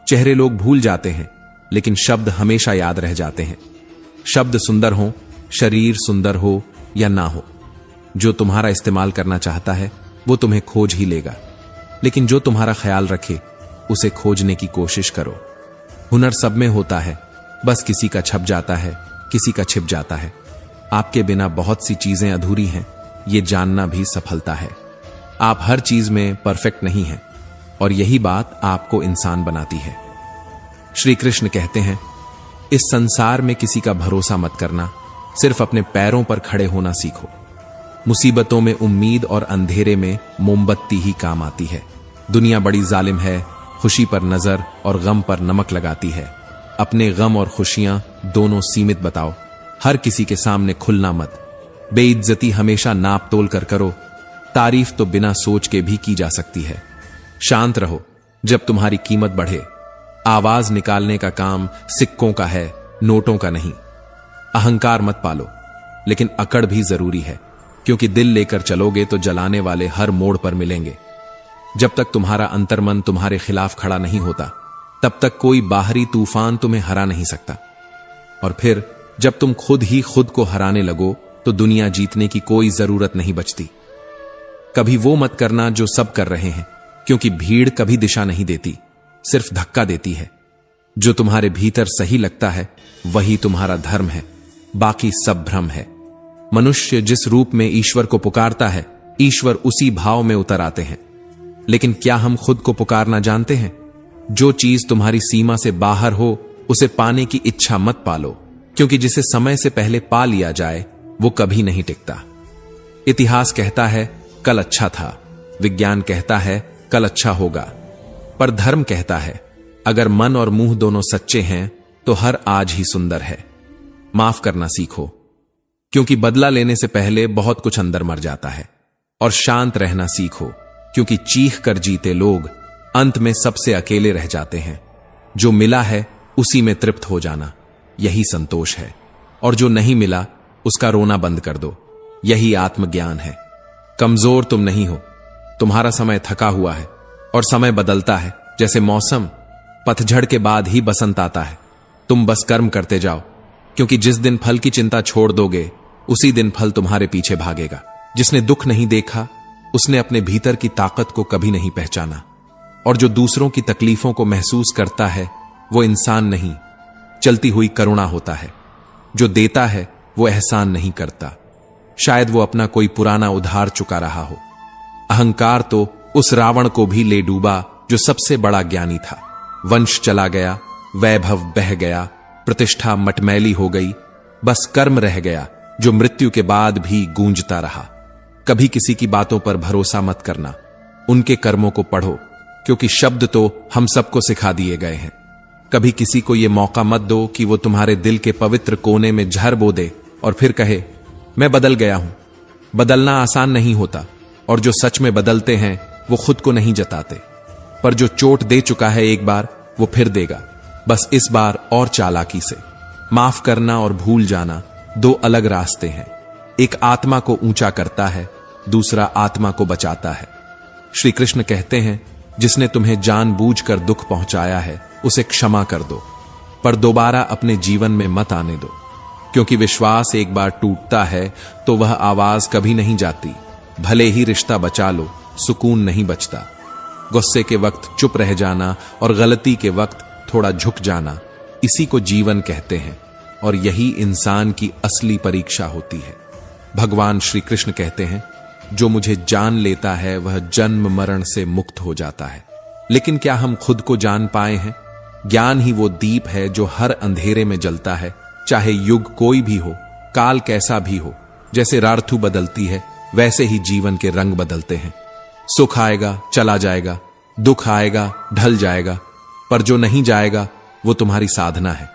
चेहरे लोग भूल जाते हैं, लेकिन शब्द हमेशा याद रह जाते हैं। शब्द सुंदर हो, शरीर सुंदर हो या ना हो, जो तुम्हारा इस्तेमाल करना चाहता है वो तुम्हें खोज ही लेगा, लेकिन जो तुम्हारा ख्याल रखे उसे खोजने की कोशिश करो। हुनर सब में होता है, बस किसी का छप जाता है, किसी का छिप जाता है। आपके बिना बहुत सी चीजें अधूरी हैं, ये जानना भी सफलता है। आप हर चीज में परफेक्ट नहीं हैं, और यही बात आपको इंसान बनाती है। श्री कृष्ण कहते हैं, इस संसार में किसी का भरोसा मत करना, सिर्फ अपने पैरों पर खड़े होना सीखो। मुसीबतों में उम्मीद और अंधेरे में मोमबत्ती ही काम आती है। दुनिया बड़ी जालिम है, खुशी पर नजर और गम पर नमक लगाती है। अपने गम और खुशियां दोनों सीमित बताओ, हर किसी के सामने खुलना मत। बेइज्जती हमेशा नाप तोल कर करो, तारीफ तो बिना सोच के भी की जा सकती है। शांत रहो जब तुम्हारी कीमत बढ़े। आवाज निकालने का काम सिक्कों का है, नोटों का नहीं। अहंकार मत पालो, लेकिन अकड़ भी जरूरी है, क्योंकि दिल लेकर चलोगे तो जलाने वाले हर मोड़ पर मिलेंगे। जब तक तुम्हारा अंतर्मन तुम्हारे खिलाफ खड़ा नहीं होता, तब तक कोई बाहरी तूफान तुम्हें हरा नहीं सकता। और फिर जब तुम खुद ही खुद को हराने लगो, तो दुनिया जीतने की कोई जरूरत नहीं बचती। कभी वो मत करना जो सब कर रहे हैं, क्योंकि भीड़ कभी दिशा नहीं देती, सिर्फ धक्का देती है। जो तुम्हारे भीतर सही लगता है वही तुम्हारा धर्म है, बाकी सब भ्रम है। मनुष्य जिस रूप में ईश्वर को पुकारता है, ईश्वर उसी भाव में उतर आते हैं। लेकिन क्या हम खुद को पुकारना जानते हैं? जो चीज तुम्हारी सीमा से बाहर हो, उसे पाने की इच्छा मत पालो, क्योंकि जिसे समय से पहले पा लिया जाए वो कभी नहीं टिकता। इतिहास कहता है कल अच्छा था, विज्ञान कहता है कल अच्छा होगा, पर धर्म कहता है अगर मन और मुंह दोनों सच्चे हैं तो हर आज ही सुंदर है। माफ करना सीखो, क्योंकि बदला लेने से पहले बहुत कुछ अंदर मर जाता है। और शांत रहना सीखो, क्योंकि चीख कर जीते लोग अंत में सबसे अकेले रह जाते हैं। जो मिला है उसी में तृप्त हो जाना, यही संतोष है। और जो नहीं मिला उसका रोना बंद कर दो, यही आत्मज्ञान है। कमजोर तुम नहीं हो, तुम्हारा समय थका हुआ है, और समय बदलता है जैसे मौसम। पतझड़ के बाद ही बसंत आता है। तुम बस कर्म करते जाओ, क्योंकि जिस दिन फल की चिंता छोड़ दोगे, उसी दिन फल तुम्हारे पीछे भागेगा। जिसने दुख नहीं देखा, उसने अपने भीतर की ताकत को कभी नहीं पहचाना। और जो दूसरों की तकलीफों को महसूस करता है, वो इंसान नहीं, चलती हुई करुणा होता है। जो देता है वो एहसान नहीं करता, शायद वो अपना कोई पुराना उधार चुका रहा हो। अहंकार तो उस रावण को भी ले डूबा जो सबसे बड़ा ज्ञानी था। वंश चला गया, वैभव बह गया, प्रतिष्ठा मटमैली हो गई, बस कर्म रह गया जो मृत्यु के बाद भी गूंजता रहा। कभी किसी की बातों पर भरोसा मत करना, उनके कर्मों को पढ़ो, क्योंकि शब्द तो हम सबको सिखा दिए गए हैं। कभी किसी को यह मौका मत दो कि वो तुम्हारे दिल के पवित्र कोने में जहर बो दे और फिर कहे मैं बदल गया हूं। बदलना आसान नहीं होता, और जो सच में बदलते हैं वो खुद को नहीं जताते। पर जो चोट दे चुका है एक बार, वो फिर देगा, बस इस बार और चालाकी से। माफ करना और भूल जाना दो अलग रास्ते हैं। एक आत्मा को ऊंचा करता है, दूसरा आत्मा को बचाता है। श्री कृष्ण कहते हैं, जिसने तुम्हें जानबूझकर दुख पहुंचाया है उसे क्षमा कर दो, पर दोबारा अपने जीवन में मत आने दो, क्योंकि विश्वास एक बार टूटता है तो वह आवाज कभी नहीं जाती। भले ही रिश्ता बचा लो, सुकून नहीं बचता। गुस्से के वक्त चुप रह जाना और गलती के वक्त थोड़ा झुक जाना, इसी को जीवन कहते हैं, और यही इंसान की असली परीक्षा होती है। भगवान श्री कृष्ण कहते हैं, जो मुझे जान लेता है वह जन्म मरण से मुक्त हो जाता है। लेकिन क्या हम खुद को जान पाए हैं? ज्ञान ही वो दीप है जो हर अंधेरे में जलता है, चाहे युग कोई भी हो, काल कैसा भी हो। जैसे ऋतु बदलती है, वैसे ही जीवन के रंग बदलते हैं। सुख आएगा, चला जाएगा, दुख आएगा, ढल जाएगा, पर जो नहीं जाएगा वो तुम्हारी साधना है।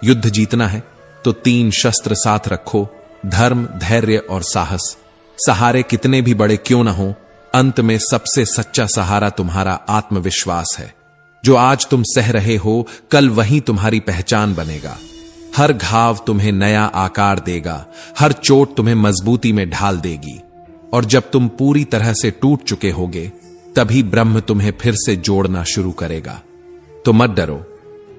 युद्ध जीतना है तो 3 शस्त्र साथ रखो, धर्म, धैर्य और साहस। सहारे कितने भी बड़े क्यों ना हो, अंत में सबसे सच्चा सहारा तुम्हारा आत्मविश्वास है। जो आज तुम सह रहे हो, कल वही तुम्हारी पहचान बनेगा। हर घाव तुम्हें नया आकार देगा, हर चोट तुम्हें मजबूती में ढाल देगी। और जब तुम पूरी तरह से टूट चुके होगे, तभी ब्रह्म तुम्हें फिर से जोड़ना शुरू करेगा। तो मत डरो।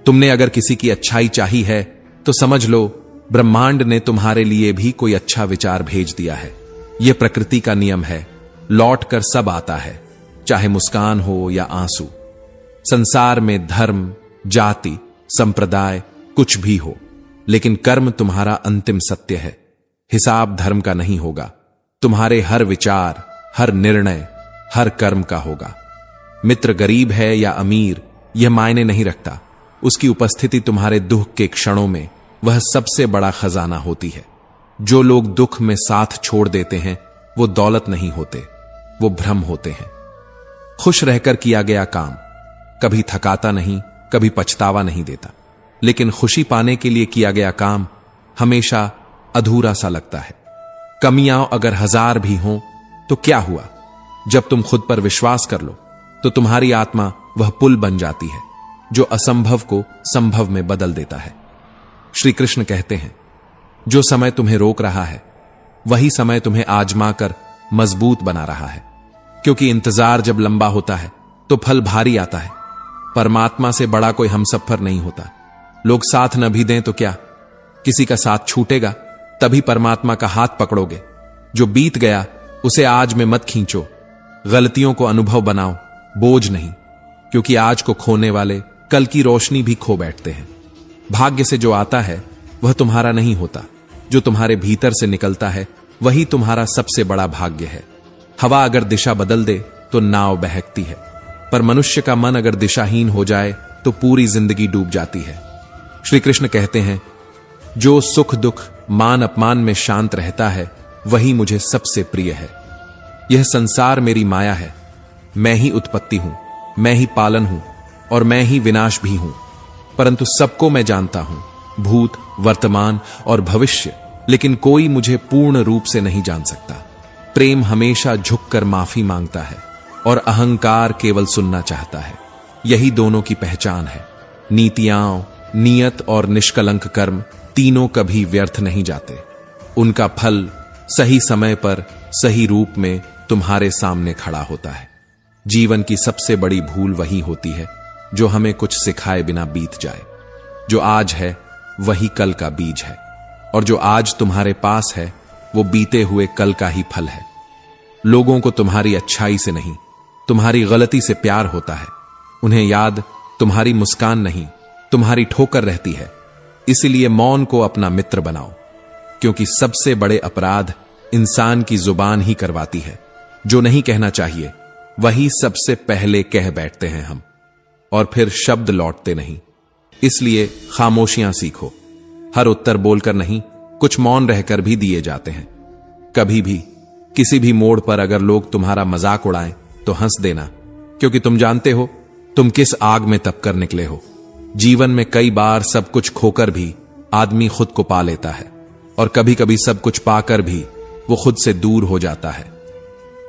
तुमने अगर किसी की अच्छाई चाही है तो समझ लो ब्रह्मांड ने तुम्हारे लिए भी कोई अच्छा विचार भेज दिया है। यह प्रकृति का नियम है, लौट कर सब आता है, चाहे मुस्कान हो या आंसू। संसार में धर्म, जाति, संप्रदाय कुछ भी हो, लेकिन कर्म तुम्हारा अंतिम सत्य है। हिसाब धर्म का नहीं होगा, तुम्हारे हर विचार, हर निर्णय, हर कर्म का होगा। मित्र गरीब है या अमीर यह मायने नहीं रखता, उसकी उपस्थिति तुम्हारे दुख के क्षणों में वह सबसे बड़ा खजाना होती है। जो लोग दुख में साथ छोड़ देते हैं वो दौलत नहीं होते, वो भ्रम होते हैं। खुश रहकर किया गया काम कभी थकाता नहीं, कभी पछतावा नहीं देता, लेकिन खुशी पाने के लिए किया गया काम हमेशा अधूरा सा लगता है। कमियां अगर 1000 भी हों तो क्या हुआ, जब तुम खुद पर विश्वास कर लो तो तुम्हारी आत्मा वह पुल बन जाती है जो असंभव को संभव में बदल देता है। श्री कृष्ण कहते हैं, जो समय तुम्हें रोक रहा है वही समय तुम्हें आजमा कर मजबूत बना रहा है, क्योंकि इंतजार जब लंबा होता है तो फल भारी आता है। परमात्मा से बड़ा कोई हमसफर नहीं होता। लोग साथ न भी दें तो क्या, किसी का साथ छूटेगा तभी परमात्मा का हाथ पकड़ोगे। जो बीत गया उसे आज में मत खींचो, गलतियों को अनुभव बनाओ, बोझ नहीं, क्योंकि आज को खोने वाले कल की रोशनी भी खो बैठते हैं। भाग्य से जो आता है वह तुम्हारा नहीं होता, जो तुम्हारे भीतर से निकलता है वही तुम्हारा सबसे बड़ा भाग्य है। हवा अगर दिशा बदल दे तो नाव बहकती है, पर मनुष्य का मन अगर दिशाहीन हो जाए तो पूरी जिंदगी डूब जाती है। श्री कृष्ण कहते हैं, जो सुख दुख मान अपमान में शांत रहता है वही मुझे सबसे प्रिय है। यह संसार मेरी माया है, मैं ही उत्पत्ति हूं, मैं ही पालन हूं और मैं ही विनाश भी हूं, परंतु सबको मैं जानता हूं, भूत, वर्तमान और भविष्य, लेकिन कोई मुझे पूर्ण रूप से नहीं जान सकता। प्रेम हमेशा झुककर माफी मांगता है और अहंकार केवल सुनना चाहता है। यही दोनों की पहचान है। नीतियां, नियत और निष्कलंक कर्म तीनों कभी व्यर्थ नहीं जाते। उनका फल सही समय पर सही रूप में तुम्हारे सामने खड़ा होता है। जीवन की सबसे बड़ी भूल वही होती है जो हमें कुछ सिखाए बिना बीत जाए। जो आज है वही कल का बीज है, और जो आज तुम्हारे पास है वो बीते हुए कल का ही फल है। लोगों को तुम्हारी अच्छाई से नहीं, तुम्हारी गलती से प्यार होता है। उन्हें याद तुम्हारी मुस्कान नहीं, तुम्हारी ठोकर रहती है। इसलिए मौन को अपना मित्र बनाओ, क्योंकि सबसे बड़े अपराध इंसान की जुबान ही करवाती है। जो नहीं कहना चाहिए वही सबसे पहले कह बैठते हैं हम, और फिर शब्द लौटते नहीं। इसलिए खामोशियां सीखो। हर उत्तर बोलकर नहीं, कुछ मौन रहकर भी दिए जाते हैं। कभी भी किसी भी मोड़ पर अगर लोग तुम्हारा मजाक उड़ाएं तो हंस देना, क्योंकि तुम जानते हो तुम किस आग में तपकर निकले हो। जीवन में कई बार सब कुछ खोकर भी आदमी खुद को पा लेता है, और कभी कभी सब कुछ पाकर भी वो खुद से दूर हो जाता है।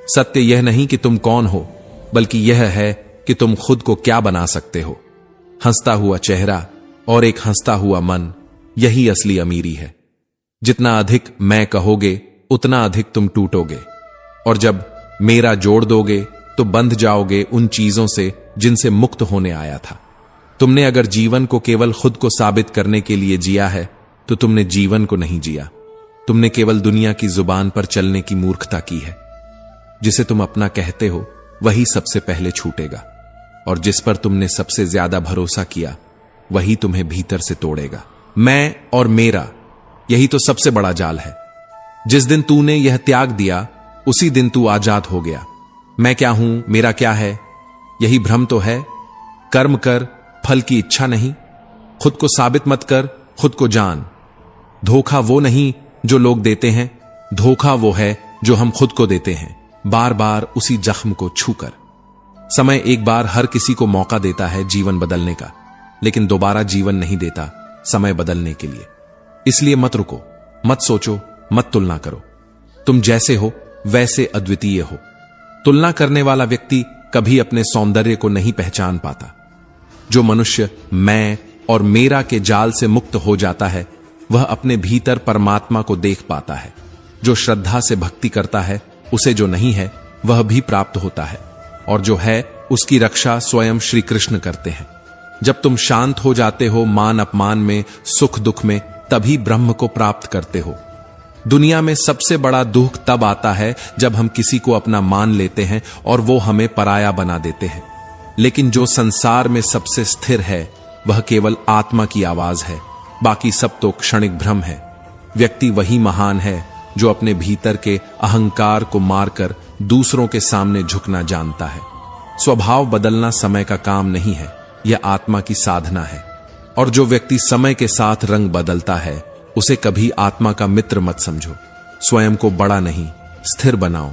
सत्य यह नहीं कि तुम कौन हो, बल्कि यह है कि तुम खुद को क्या बना सकते हो। हंसता हुआ चेहरा और एक हंसता हुआ मन, यही असली अमीरी है। जितना अधिक मैं कहोगे उतना अधिक तुम टूटोगे, और जब मेरा जोड़ दोगे तो बंध जाओगे उन चीजों से जिनसे मुक्त होने आया था। तुमने अगर जीवन को केवल खुद को साबित करने के लिए जिया है तो तुमने जीवन को नहीं जिया। तुमने केवल दुनिया की जुबान पर चलने की मूर्खता की है। जिसे तुम अपना कहते हो वही सबसे पहले छूटेगा, और जिस पर तुमने सबसे ज्यादा भरोसा किया वही तुम्हें भीतर से तोड़ेगा। मैं और मेरा, यही तो सबसे बड़ा जाल है। जिस दिन तूने यह त्याग दिया उसी दिन तू आजाद हो गया। मैं क्या हूं, मेरा क्या है, यही भ्रम तो है। कर्म कर, फल की इच्छा नहीं। खुद को साबित मत कर, खुद को जान। धोखा वो नहीं जो लोग देते हैं, धोखा वो है जो हम खुद को देते हैं, बार बार उसी जख्म को छूकर। समय एक बार हर किसी को मौका देता है जीवन बदलने का, लेकिन दोबारा जीवन नहीं देता समय बदलने के लिए। इसलिए मत रुको, मत सोचो, मत तुलना करो। तुम जैसे हो वैसे अद्वितीय हो। तुलना करने वाला व्यक्ति कभी अपने सौंदर्य को नहीं पहचान पाता। जो मनुष्य मैं और मेरा के जाल से मुक्त हो जाता है वह अपने भीतर परमात्मा को देख पाता है। जो श्रद्धा से भक्ति करता है उसे जो नहीं है वह भी प्राप्त होता है। और जो है उसकी रक्षा स्वयं श्री कृष्ण करते हैं। जब तुम शांत हो जाते हो मान अपमान में, सुख दुख में, तभी ब्रह्म को प्राप्त करते हो। दुनिया में सबसे बड़ा दुख तब आता है जब हम किसी को अपना मान लेते हैं और वो हमें पराया बना देते हैं। लेकिन जो संसार में सबसे स्थिर है वह केवल आत्मा की आवाज है, बाकी सब तो क्षणिक भ्रम है। व्यक्ति वही महान है जो अपने भीतर के अहंकार को मारकर दूसरों के सामने झुकना जानता है। स्वभाव बदलना समय का काम नहीं है, यह आत्मा की साधना है। और जो व्यक्ति समय के साथ रंग बदलता है उसे कभी आत्मा का मित्र मत समझो। स्वयं को बड़ा नहीं, स्थिर बनाओ,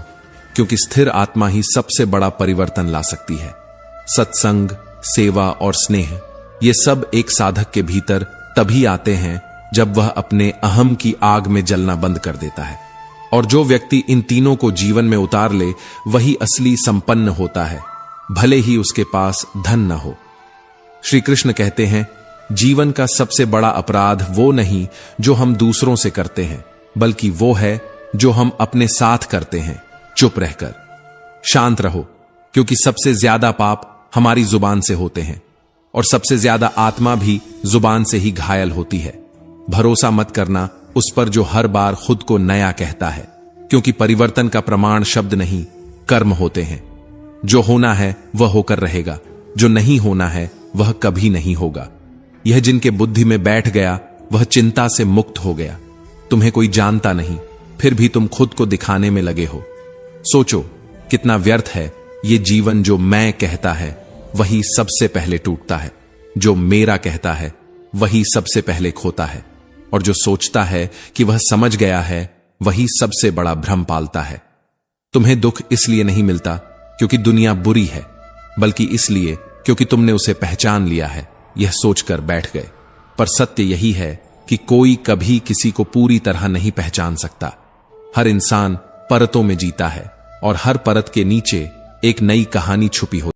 क्योंकि स्थिर आत्मा ही सबसे बड़ा परिवर्तन ला सकती है। सत्संग, सेवा और स्नेह ये सब एक साधक के भीतर तभी आते हैं जब वह अपने अहम की आग में जलना बंद कर देता है। और जो व्यक्ति इन तीनों को जीवन में उतार ले वही असली संपन्न होता है, भले ही उसके पास धन न हो। श्री कृष्ण कहते हैं, जीवन का सबसे बड़ा अपराध वो नहीं जो हम दूसरों से करते हैं, बल्कि वो है जो हम अपने साथ करते हैं चुप रहकर। शांत रहो, क्योंकि सबसे ज्यादा पाप हमारी जुबान से होते हैं और सबसे ज्यादा आत्मा भी जुबान से ही घायल होती है। भरोसा मत करना उस पर जो हर बार खुद को नया कहता है, क्योंकि परिवर्तन का प्रमाण शब्द नहीं कर्म होते हैं। जो होना है वह होकर रहेगा, जो नहीं होना है वह कभी नहीं होगा। यह जिनके बुद्धि में बैठ गया वह चिंता से मुक्त हो गया। तुम्हें कोई जानता नहीं, फिर भी तुम खुद को दिखाने में लगे हो। सोचो कितना व्यर्थ है ये जीवन। जो मैं कहता है वही सबसे पहले टूटता है, जो मेरा कहता है वही सबसे पहले खोता है, और जो सोचता है कि वह समझ गया है वही सबसे बड़ा भ्रम पालता है। तुम्हें दुख इसलिए नहीं मिलता क्योंकि दुनिया बुरी है, बल्कि इसलिए क्योंकि तुमने उसे पहचान लिया है, यह सोचकर बैठ गए। पर सत्य यही है कि कोई कभी किसी को पूरी तरह नहीं पहचान सकता। हर इंसान परतों में जीता है और हर परत के नीचे एक नई कहानी छुपी होती है।